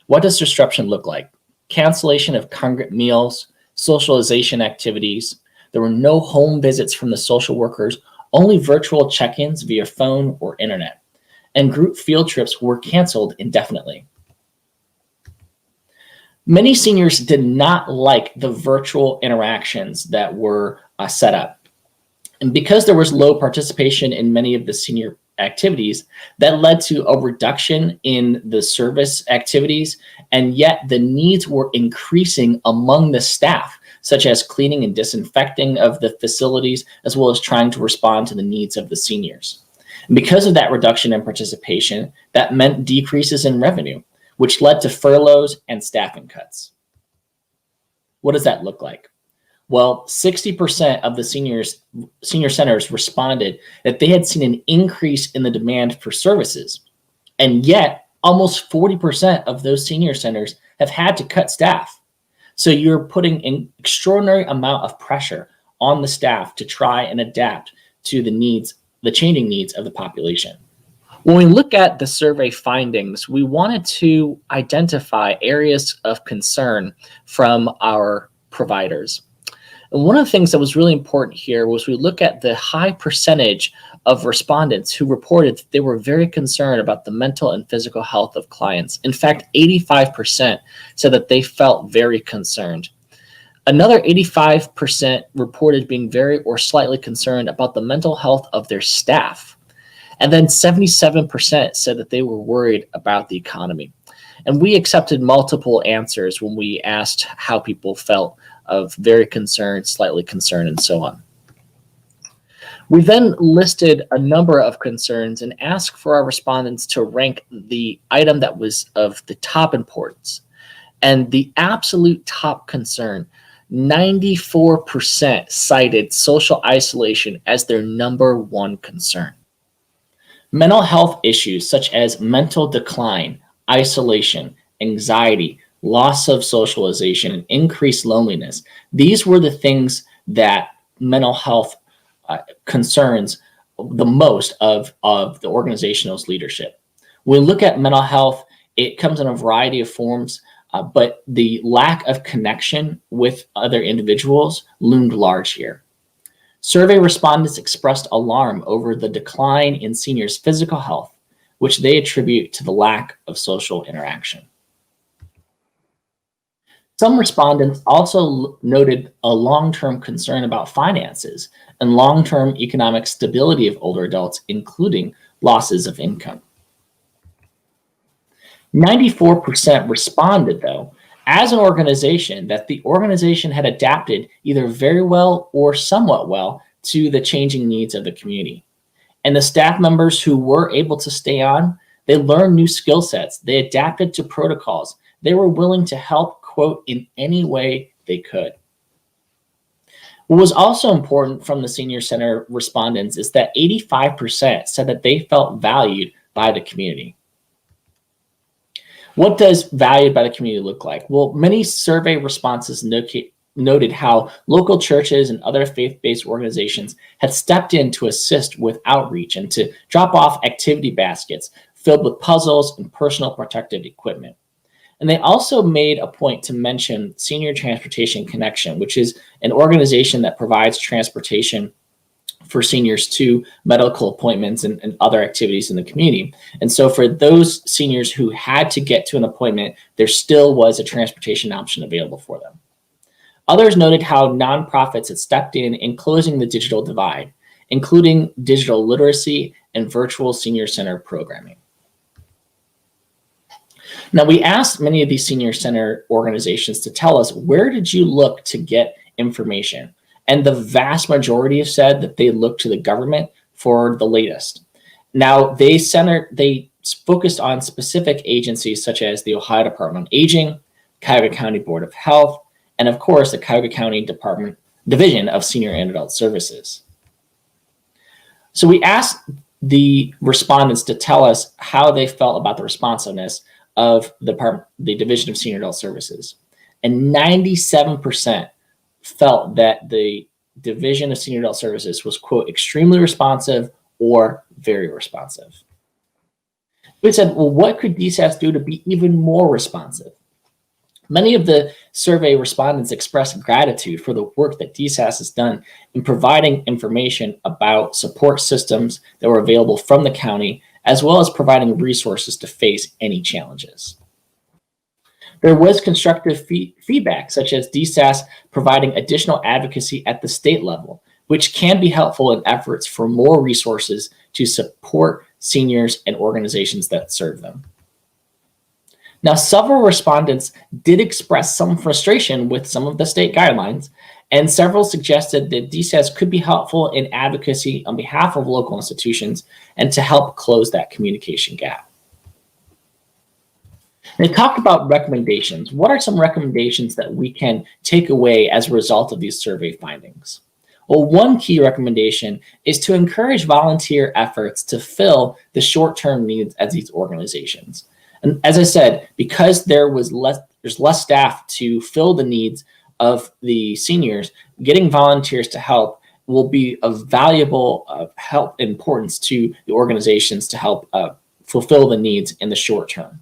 Speaker 10: What does disruption look like? Cancellation of congregate meals, socialization activities. There were no home visits from the social workers, only virtual check-ins via phone or internet. And group field trips were canceled indefinitely. Many seniors did not like the virtual interactions that were set up. And because there was low participation in many of the senior activities, that led to a reduction in the service activities, and yet the needs were increasing among the staff, such as cleaning and disinfecting of the facilities, as well as trying to respond to the needs of the seniors. And because of that reduction in participation, that meant decreases in revenue, which led to furloughs and staffing cuts. What does that look like? Well, 60% of the senior centers responded that they had seen an increase in the demand for services. And yet, almost 40% of those senior centers have had to cut staff. So you're putting an extraordinary amount of pressure on the staff to try and adapt to the changing needs of the population. When we look at the survey findings, we wanted to identify areas of concern from our providers. And one of the things that was really important here was we look at the high percentage of respondents who reported that they were very concerned about the mental and physical health of clients. In fact, 85% said that they felt very concerned. Another 85% reported being very or slightly concerned about the mental health of their staff. And then 77% said that they were worried about the economy. And we accepted multiple answers when we asked how people felt, of very concerned, slightly concerned, and so on. We then listed a number of concerns and asked for our respondents to rank the item that was of the top importance. And the absolute top concern, 94% cited social isolation as their number one concern. Mental health issues such as mental decline, isolation, anxiety, loss of socialization, and increased loneliness. These were the things that mental health concerns the most of the organization's leadership. When we look at mental health, it comes in a variety of forms, but the lack of connection with other individuals loomed large here. Survey respondents expressed alarm over the decline in seniors' physical health, which they attribute to the lack of social interaction. Some respondents also noted a long-term concern about finances and long-term economic stability of older adults, including losses of income. 94% responded, though, as an organization, that the organization had adapted either very well or somewhat well to the changing needs of the community. And the staff members who were able to stay on, they learned new skill sets, they adapted to protocols, they were willing to help, quote, in any way they could. What was also important from the senior center respondents is that 85% said that they felt valued by the community. What does valued by the community look like? Well, many survey responses noted how local churches and other faith-based organizations had stepped in to assist with outreach and to drop off activity baskets filled with puzzles and personal protective equipment. And they also made a point to mention Senior Transportation Connection, which is an organization that provides transportation for seniors to medical appointments and other activities in the community. And so for those seniors who had to get to an appointment, there still was a transportation option available for them. Others noted how nonprofits had stepped in closing the digital divide, including digital literacy and virtual senior center programming. Now, we asked many of these senior center organizations to tell us, where did you look to get information? And the vast majority have said that they looked to the government for the latest. Now, they focused on specific agencies such as the Ohio Department on Aging, Cuyahoga County Board of Health, and of course the Cuyahoga County Division of Senior and Adult Services. So we asked the respondents to tell us how they felt about the responsiveness of the Division of Senior Adult Services. And 97% felt that the Division of Senior Adult Services was, quote, extremely responsive or very responsive. We said, well, what could DSAS do to be even more responsive? Many of the survey respondents expressed gratitude for the work that DSAS has done in providing information about support systems that were available from the county, as well as providing resources to face any challenges. There was constructive feedback, such as DSAS providing additional advocacy at the state level, which can be helpful in efforts for more resources to support seniors and organizations that serve them. Now, several respondents did express some frustration with some of the state guidelines, and several suggested that DSAS could be helpful in advocacy on behalf of local institutions and to help close that communication gap. They talked about recommendations. What are some recommendations that we can take away as a result of these survey findings? Well, one key recommendation is to encourage volunteer efforts to fill the short-term needs of these organizations. And as I said, because there's less staff to fill the needs of the seniors, getting volunteers to help will be of valuable help importance to the organizations to help fulfill the needs in the short term.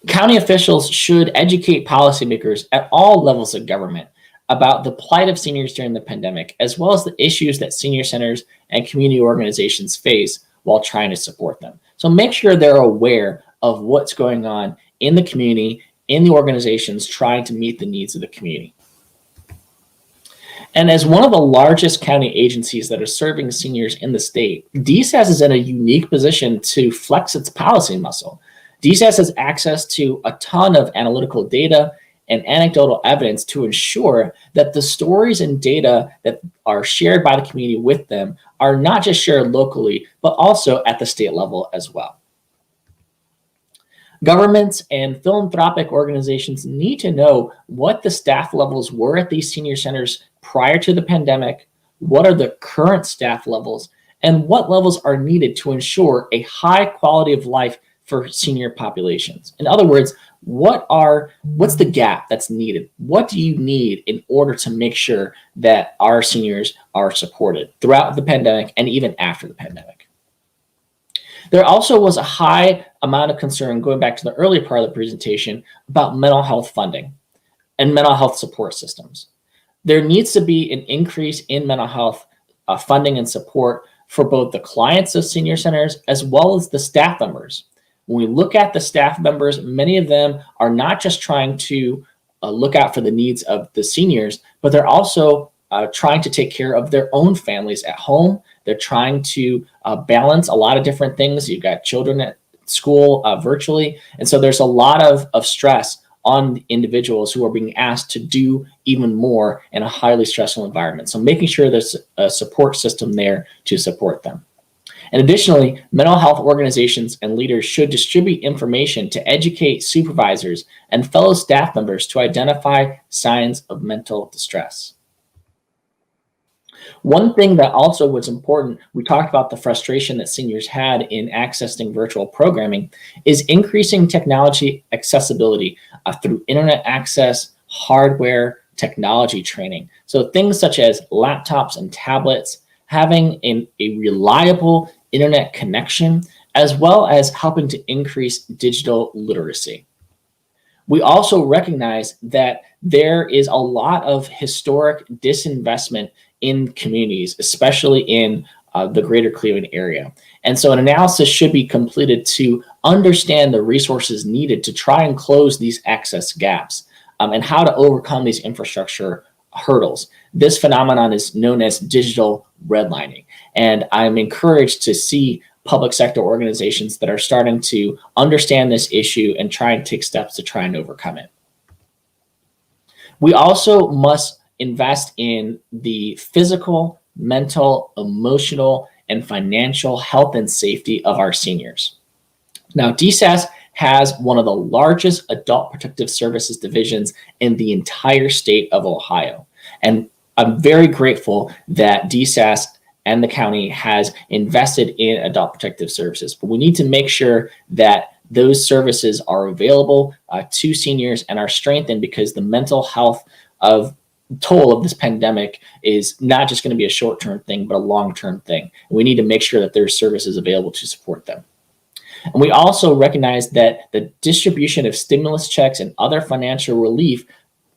Speaker 10: County officials should educate policymakers at all levels of government about the plight of seniors during the pandemic, as well as the issues that senior centers and community organizations face while trying to support them. So make sure they're aware of what's going on in the community, in the organizations trying to meet the needs of the community. And as one of the largest county agencies that are serving seniors in the state, DSAS is in a unique position to flex its policy muscle. DSAS has access to a ton of analytical data and anecdotal evidence to ensure that the stories and data that are shared by the community with them are not just shared locally, but also at the state level as well. Governments and philanthropic organizations need to know what the staff levels were at these senior centers prior to the pandemic, what are the current staff levels, and what levels are needed to ensure a high quality of life for senior populations. In other words, what's the gap that's needed? What do you need in order to make sure that our seniors are supported throughout the pandemic and even after the pandemic? There also was a high amount of concern, going back to the earlier part of the presentation, about mental health funding and mental health support systems. There needs to be an increase in mental health funding and support for both the clients of senior centers as well as the staff members. When we look at the staff members, many of them are not just trying to look out for the needs of the seniors, but they're also trying to take care of their own families at home. They're trying to balance a lot of different things. You've got children at school virtually. And so there's a lot of stress on individuals who are being asked to do even more in a highly stressful environment. So making sure there's a support system there to support them. And additionally, mental health organizations and leaders should distribute information to educate supervisors and fellow staff members to identify signs of mental distress. One thing that also was important, we talked about the frustration that seniors had in accessing virtual programming, is increasing technology accessibility through internet access, hardware, technology training. So things such as laptops and tablets, having a reliable internet connection, as well as helping to increase digital literacy. We also recognize that there is a lot of historic disinvestment in communities, especially in the greater Cleveland area. And so an analysis should be completed to understand the resources needed to try and close these access gaps and how to overcome these infrastructure hurdles. This phenomenon is known as digital redlining. And I'm encouraged to see public sector organizations that are starting to understand this issue and try and take steps to try and overcome it. We also must invest in the physical, mental, emotional, and financial health and safety of our seniors. Now, DSAS has one of the largest adult protective services divisions in the entire state of Ohio. And I'm very grateful that DSAS and the county has invested in adult protective services. But we need to make sure that those services are available to seniors and are strengthened, because the mental health toll of this pandemic is not just going to be a short-term thing, but a long-term thing. And we need to make sure that there's services available to support them. And we also recognize that the distribution of stimulus checks and other financial relief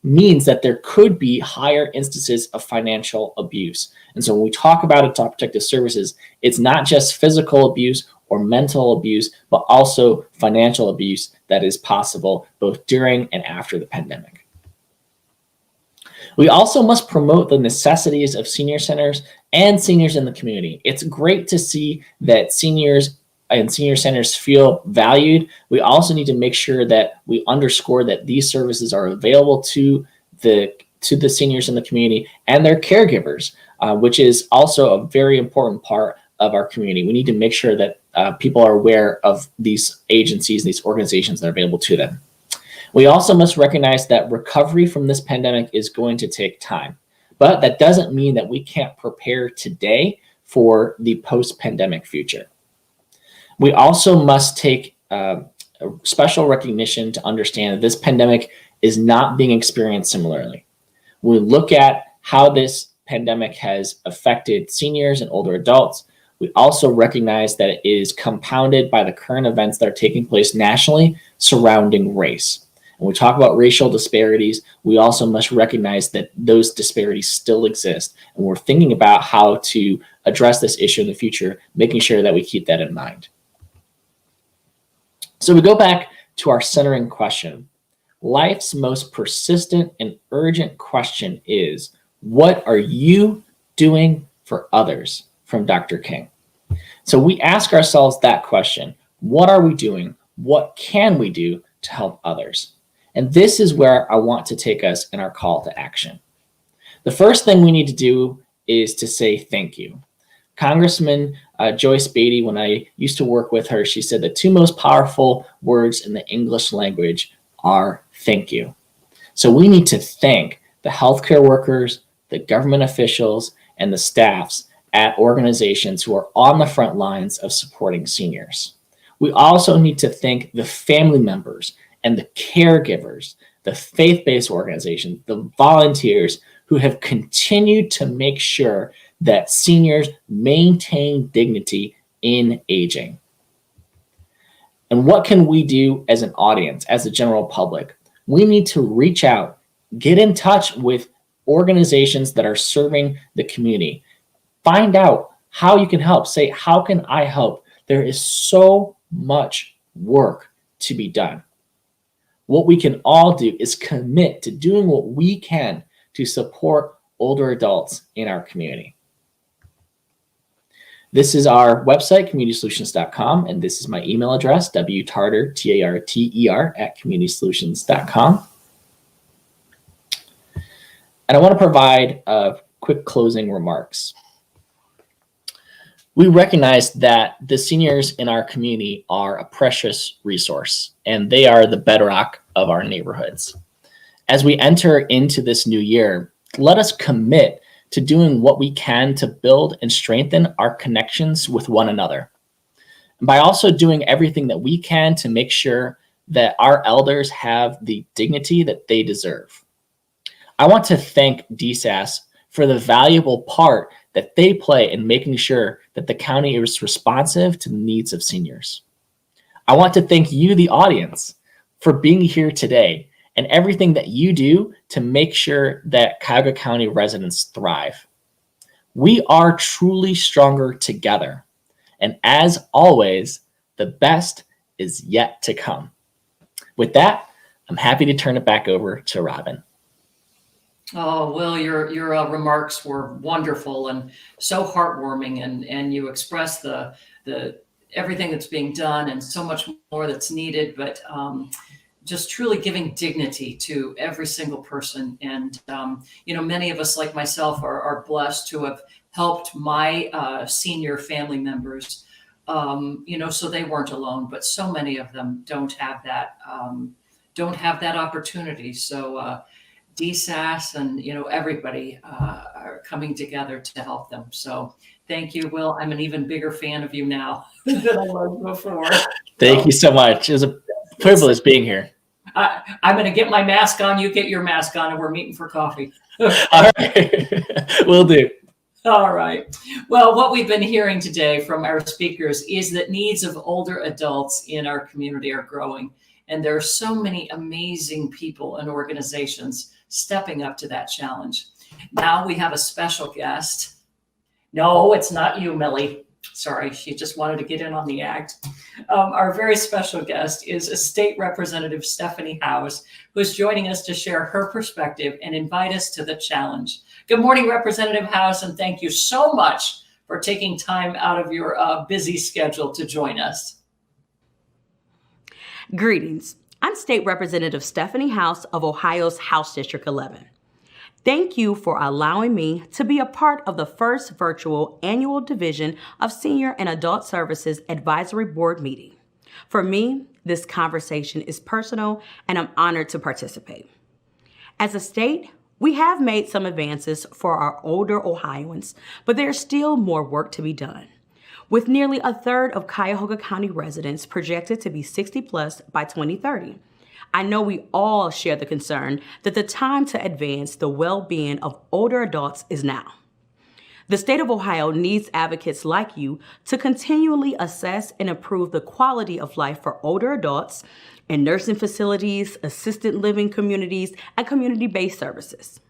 Speaker 10: means that there could be higher instances of financial abuse. And so when we talk about adult protective services, it's not just physical abuse or mental abuse, but also financial abuse that is possible both during and after the pandemic. We also must promote the necessities of senior centers and seniors in the community. It's great to see that seniors and senior centers feel valued. We also need to make sure that we underscore that these services are available to the seniors in the community and their caregivers, which is also a very important part of our community. We need to make sure that people are aware of these agencies, these organizations that are available to them. We also must recognize that recovery from this pandemic is going to take time, but that doesn't mean that we can't prepare today for the post-pandemic future. We also must take special recognition to understand that this pandemic is not being experienced similarly. When we look at how this pandemic has affected seniors and older adults, we also recognize that it is compounded by the current events that are taking place nationally surrounding race. When we talk about racial disparities, we also must recognize that those disparities still exist. And we're thinking about how to address this issue in the future, making sure that we keep that in mind. So we go back to our centering question. Life's most persistent and urgent question is, what are you doing for others? From Dr. King. So we ask ourselves that question. What are we doing? What can we do to help others? And this is where I want to take us in our call to action. The first thing we need to do is to say thank you. Congressman Joyce Beatty, when I used to work with her, she said the two most powerful words in the English language are thank you. So we need to thank the healthcare workers, the government officials, and the staffs at organizations who are on the front lines of supporting seniors. We also need to thank the family members and the caregivers, the faith-based organizations, the volunteers who have continued to make sure that seniors maintain dignity in aging. And what can we do as an audience, as the general public? We need to reach out, get in touch with organizations that are serving the community. Find out how you can help. Say, how can I help? There is so much work to be done. What we can all do is commit to doing what we can to support older adults in our community. This is our website, communitysolutions.com, and this is my email address, wtarter, T-A-R-T-E-R, @communitysolutions.com. And I want to provide quick closing remarks. We recognize that the seniors in our community are a precious resource, and they are the bedrock of our neighborhoods. As we enter into this new year, let us commit to doing what we can to build and strengthen our connections with one another. And by also doing everything that we can to make sure that our elders have the dignity that they deserve. I want to thank DSAS for the valuable part that they play in making sure that the county is responsive to the needs of seniors. I want to thank you, the audience, for being here today and everything that you do to make sure that Cuyahoga County residents thrive. We are truly stronger together. And as always, the best is yet to come. With that, I'm happy to turn it back over to Robin.
Speaker 2: Oh, Will, your remarks were wonderful and so heartwarming, and you expressed the everything that's being done and so much more that's needed, but just truly giving dignity to every single person. And many of us, like myself, are blessed to have helped my senior family members, so they weren't alone. But so many of them don't have that opportunity. So DSAS and everybody are coming together to help them. So thank you, Will. I'm an even bigger fan of you now than I was before.
Speaker 10: Thank you so much. It was a privilege being here.
Speaker 2: I'm going to get my mask on. You get your mask on, and we're meeting for coffee.
Speaker 10: All right. Will do.
Speaker 2: All right. Well, what we've been hearing today from our speakers is that needs of older adults in our community are growing. And there are so many amazing people and organizations stepping up to that challenge. Now we have a special guest. No, it's not you, Millie. Sorry, she just wanted to get in on the act. Our very special guest is State Representative Stephanie Howes, who is joining us to share her perspective and invite us to the challenge. Good morning, Representative Howes, and thank you so much for taking time out of your busy schedule to join us.
Speaker 11: Greetings. I'm State Representative Stephanie Howes of Ohio's House District 11. Thank you for allowing me to be a part of the first virtual annual Division of Senior and Adult Services Advisory Board meeting. For me, this conversation is personal and I'm honored to participate. As a state, we have made some advances for our older Ohioans, but there's still more work to be done. With nearly a third of Cuyahoga County residents projected to be 60 plus by 2030. I know we all share the concern that the time to advance the well-being of older adults is now. The state of Ohio needs advocates like you to continually assess and improve the quality of life for older adults in nursing facilities, assisted living communities, and community-based services.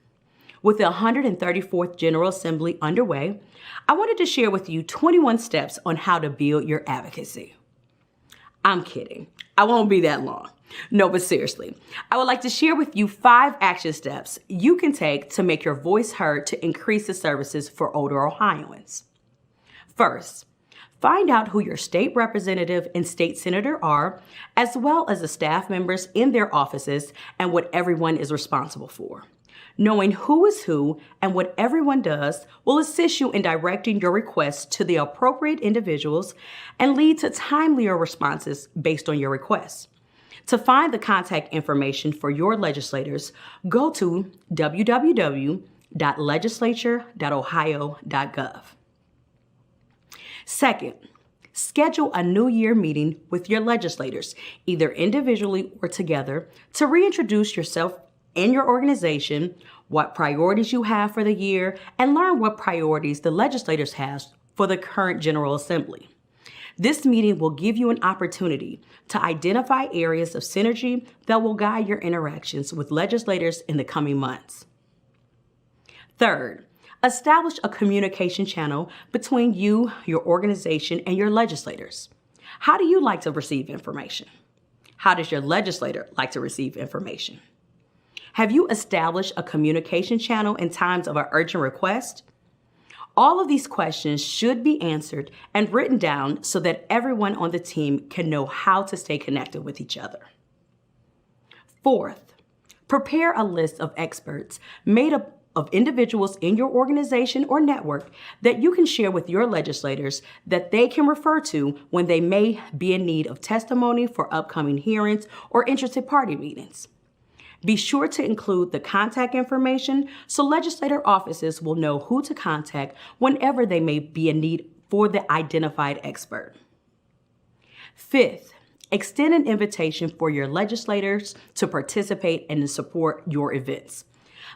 Speaker 11: With the 134th General Assembly underway, I wanted to share with you 21 steps on how to build your advocacy. I'm kidding. I won't be that long. No, but seriously, I would like to share with you 5 action steps you can take to make your voice heard to increase the services for older Ohioans. First, find out who your state representative and state senator are, as well as the staff members in their offices and what everyone is responsible for. Knowing who is who and what everyone does will assist you in directing your requests to the appropriate individuals and lead to timelier responses based on your requests. To find the contact information for your legislators, go to www.legislature.ohio.gov. Second, schedule a New Year meeting with your legislators, either individually or together, to reintroduce yourself and your organization, what priorities you have for the year, and learn what priorities the legislators have for the current General Assembly. This meeting will give you an opportunity to identify areas of synergy that will guide your interactions with legislators in the coming months. Third, establish a communication channel between you, your organization, and your legislators. How do you like to receive information? How does your legislator like to receive information? Have you established a communication channel in times of an urgent request? All of these questions should be answered and written down so that everyone on the team can know how to stay connected with each other. Fourth, prepare a list of experts made up of individuals in your organization or network that you can share with your legislators that they can refer to when they may be in need of testimony for upcoming hearings or interested party meetings. Be sure to include the contact information so legislator offices will know who to contact whenever they may be in need for the identified expert. Fifth, extend an invitation for your legislators to participate and to support your events.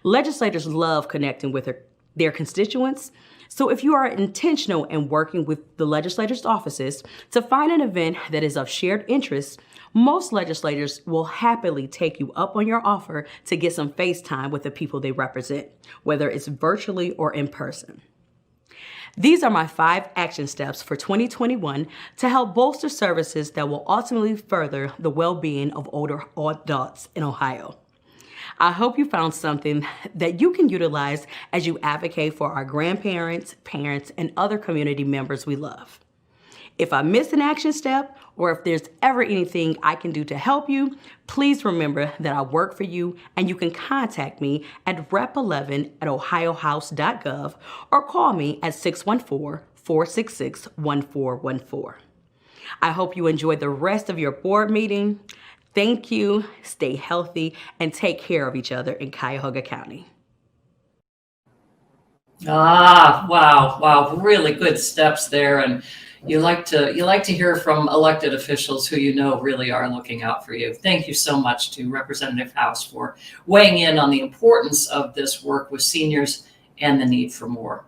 Speaker 11: Legislators love connecting with their constituents, so if you are intentional in working with the legislators' offices to find an event that is of shared interest, most legislators will happily take you up on your offer to get some face time with the people they represent, whether it's virtually or in person. These are my 5 action steps for 2021 to help bolster services that will ultimately further the well-being of older adults in Ohio. I hope you found something that you can utilize as you advocate for our grandparents, parents, and other community members we love. If I miss an action step, or if there's ever anything I can do to help you, please remember that I work for you and you can contact me at rep11@ohiohouse.gov or call me at 614-466-1414. I hope you enjoy the rest of your board meeting. Thank you, stay healthy, and take care of each other in Cuyahoga County.
Speaker 2: Wow, really good steps there. And you like to hear from elected officials who you know really are looking out for you. Thank you so much to Representative House for weighing in on the importance of this work with seniors and the need for more.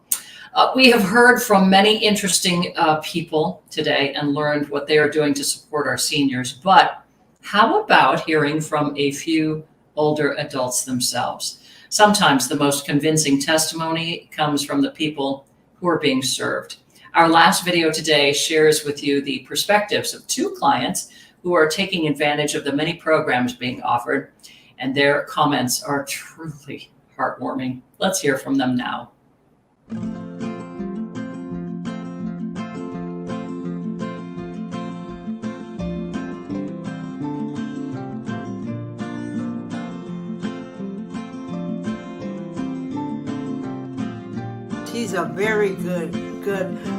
Speaker 2: We have heard from many interesting people today and learned what they are doing to support our seniors, but how about hearing from a few older adults themselves? Sometimes the most convincing testimony comes from the people who are being served. Our last video today shares with you the perspectives of two clients who are taking advantage of the many programs being offered, and their comments are truly heartwarming. Let's hear from them now.
Speaker 12: She's a very good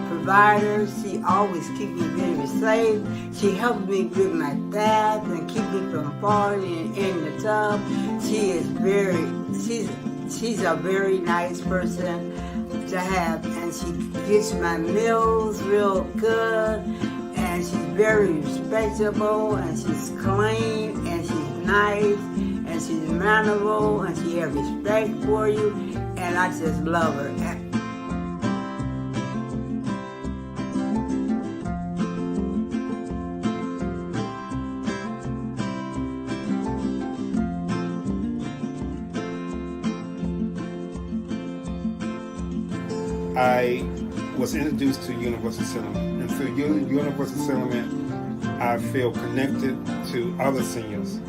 Speaker 12: provider. She always keeps me very safe. She helps me with my bath and keep me from falling in the tub. She's a very nice person to have, and she gets my meals real good, and she's very respectable, and she's clean, and she's nice, and she's mannerable, and she has respect for you, and I just love her.
Speaker 13: I was introduced to Universal Settlement, and through Universal Settlement, I feel connected to other seniors.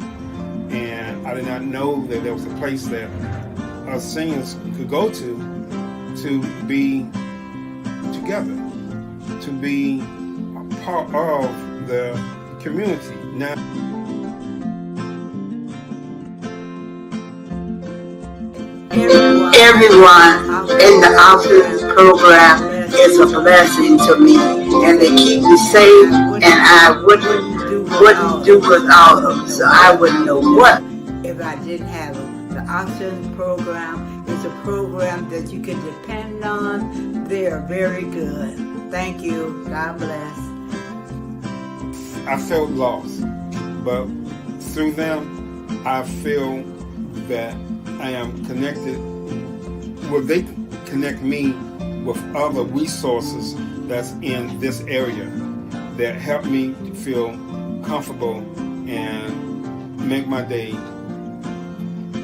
Speaker 13: And I did not know that there was a place that us seniors could go to be together, to be a part of the community. Now,
Speaker 12: Everyone in the office program is a blessing to me, and they keep me safe, and I wouldn't do without them, so I wouldn't know what if I didn't have them. The options program is a program that you can depend on. They are very good. Thank you. God bless.
Speaker 13: I felt lost, but through them, I feel that I am connected. Well, they connect me with other resources that's in this area that help me to feel comfortable and make my day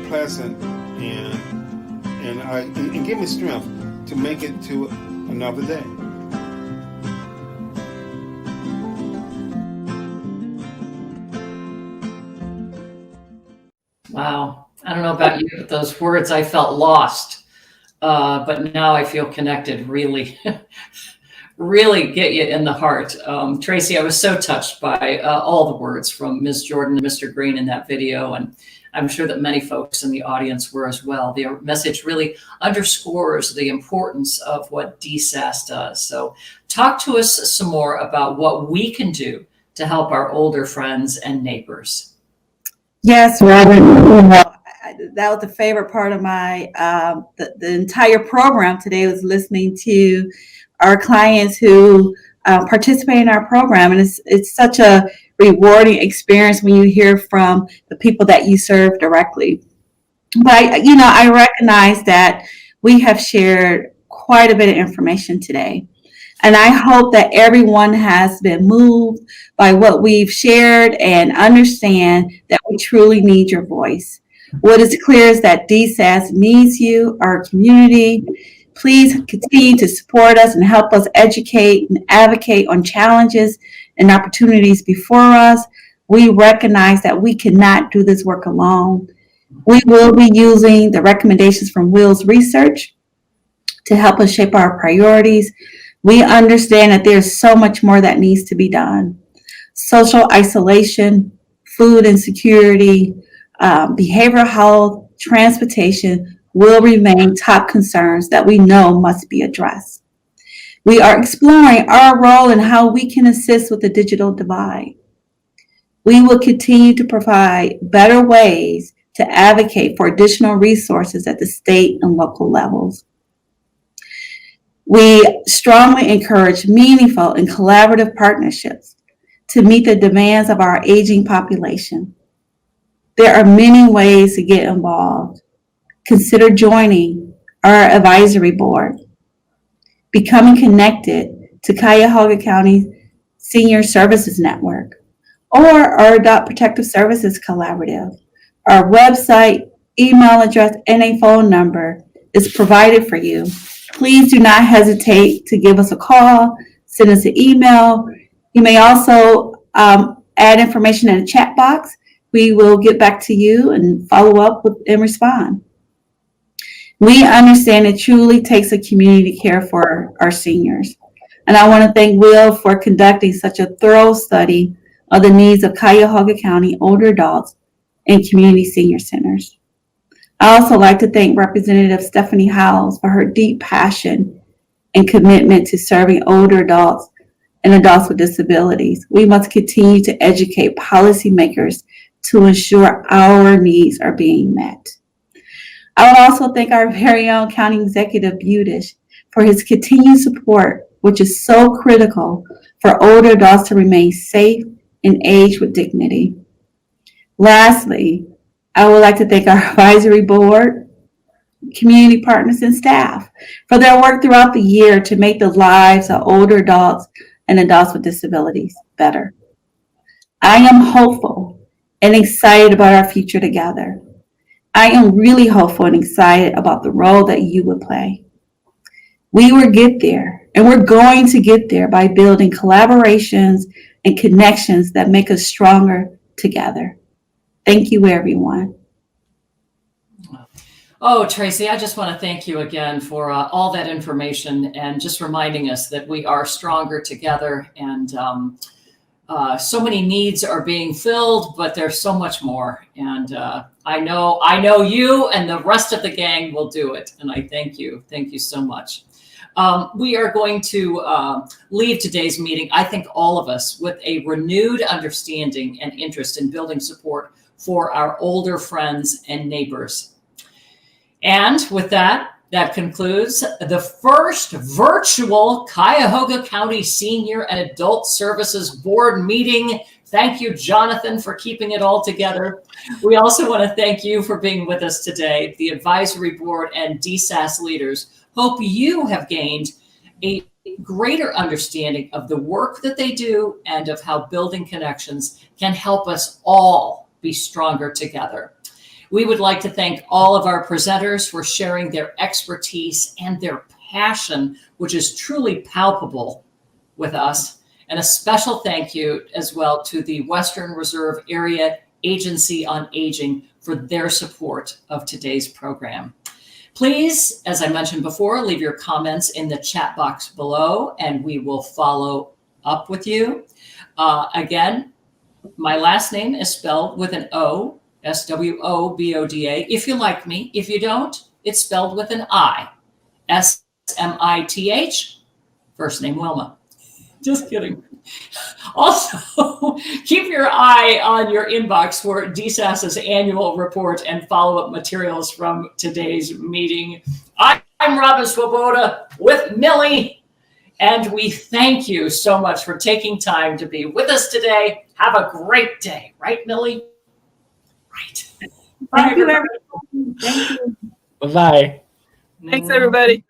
Speaker 13: pleasant and give me strength to make it to another day.
Speaker 2: Wow. I don't know about you, but those words, I felt lost. But now I feel connected, really, really get you in the heart. Tracy, I was so touched by all the words from Ms. Jordan and Mr. Green in that video, and I'm sure that many folks in the audience were as well. The message really underscores the importance of what DSAS does. So talk to us some more about what we can do to help our older friends and neighbors.
Speaker 7: Yes, Robin. That was the favorite part of my the entire program today, was listening to our clients who participate in our program, and it's such a rewarding experience when you hear from the people that you serve directly. But I recognize that we have shared quite a bit of information today, and I hope that everyone has been moved by what we've shared and understand that we truly need your voice. What is clear is that DSAS needs you, our community. Please continue to support us and help us educate and advocate on challenges and opportunities before us. We recognize that we cannot do this work alone. We will be using the recommendations from Will's research to help us shape our priorities. We understand that there's so much more that needs to be done. Social isolation, food insecurity, behavioral health, transportation will remain top concerns that we know must be addressed. We are exploring our role and how we can assist with the digital divide. We will continue to provide better ways to advocate for additional resources at the state and local levels. We strongly encourage meaningful and collaborative partnerships to meet the demands of our aging population. There are many ways to get involved. Consider joining our advisory board, becoming connected to Cuyahoga County Senior Services Network, or our Adopt Protective Services Collaborative. Our website, email address, and a phone number is provided for you. Please do not hesitate to give us a call, send us an email. You may also add information in the chat box. We will get back to you and follow up and respond. We understand it truly takes a community to care for our seniors. And I want to thank Will for conducting such a thorough study of the needs of Cuyahoga County older adults and community senior centers. I also like to thank Representative Stephanie Howes for her deep passion and commitment to serving older adults and adults with disabilities. We must continue to educate policymakers to ensure our needs are being met. I would also thank our very own County Executive Budish for his continued support, which is so critical for older adults to remain safe and age with dignity. Lastly, I would like to thank our advisory board, community partners, and staff for their work throughout the year to make the lives of older adults and adults with disabilities better. I am hopeful and excited about our future together. I am really hopeful and excited about the role that you will play. We will get there, and we're going to get there by building collaborations and connections that make us stronger together. Thank you, everyone.
Speaker 2: Oh, Tracy, I just want to thank you again for all that information and just reminding us that we are stronger together, and so many needs are being filled, but there's so much more. And I know you and the rest of the gang will do it. And I thank you. Thank you so much. We are going to leave today's meeting, I think all of us, with a renewed understanding and interest in building support for our older friends and neighbors. And with that, that concludes the first virtual Cuyahoga County Senior and Adult Services Board meeting. Thank you, Jonathan, for keeping it all together. We also want to thank you for being with us today. The advisory board and DSAS leaders hope you have gained a greater understanding of the work that they do and of how building connections can help us all be stronger together. We would like to thank all of our presenters for sharing their expertise and their passion, which is truly palpable with us. And a special thank you as well to the Western Reserve Area Agency on Aging for their support of today's program. Please, as I mentioned before, leave your comments in the chat box below and we will follow up with you. Again, my last name is spelled with an O, S-W-O-B-O-D-A. If you like me, if you don't, it's spelled with an I, S-M-I-T-H, first name Wilma. Just kidding. Also, keep your eye on your inbox for DSAS's annual report and follow-up materials from today's meeting. I'm Robin Swoboda with Millie, and we thank you so much for taking time to be with us today. Have a great day. Right, Millie? Right.
Speaker 7: Thank you, everyone. Thank you.
Speaker 10: Bye.
Speaker 3: Thanks, everybody.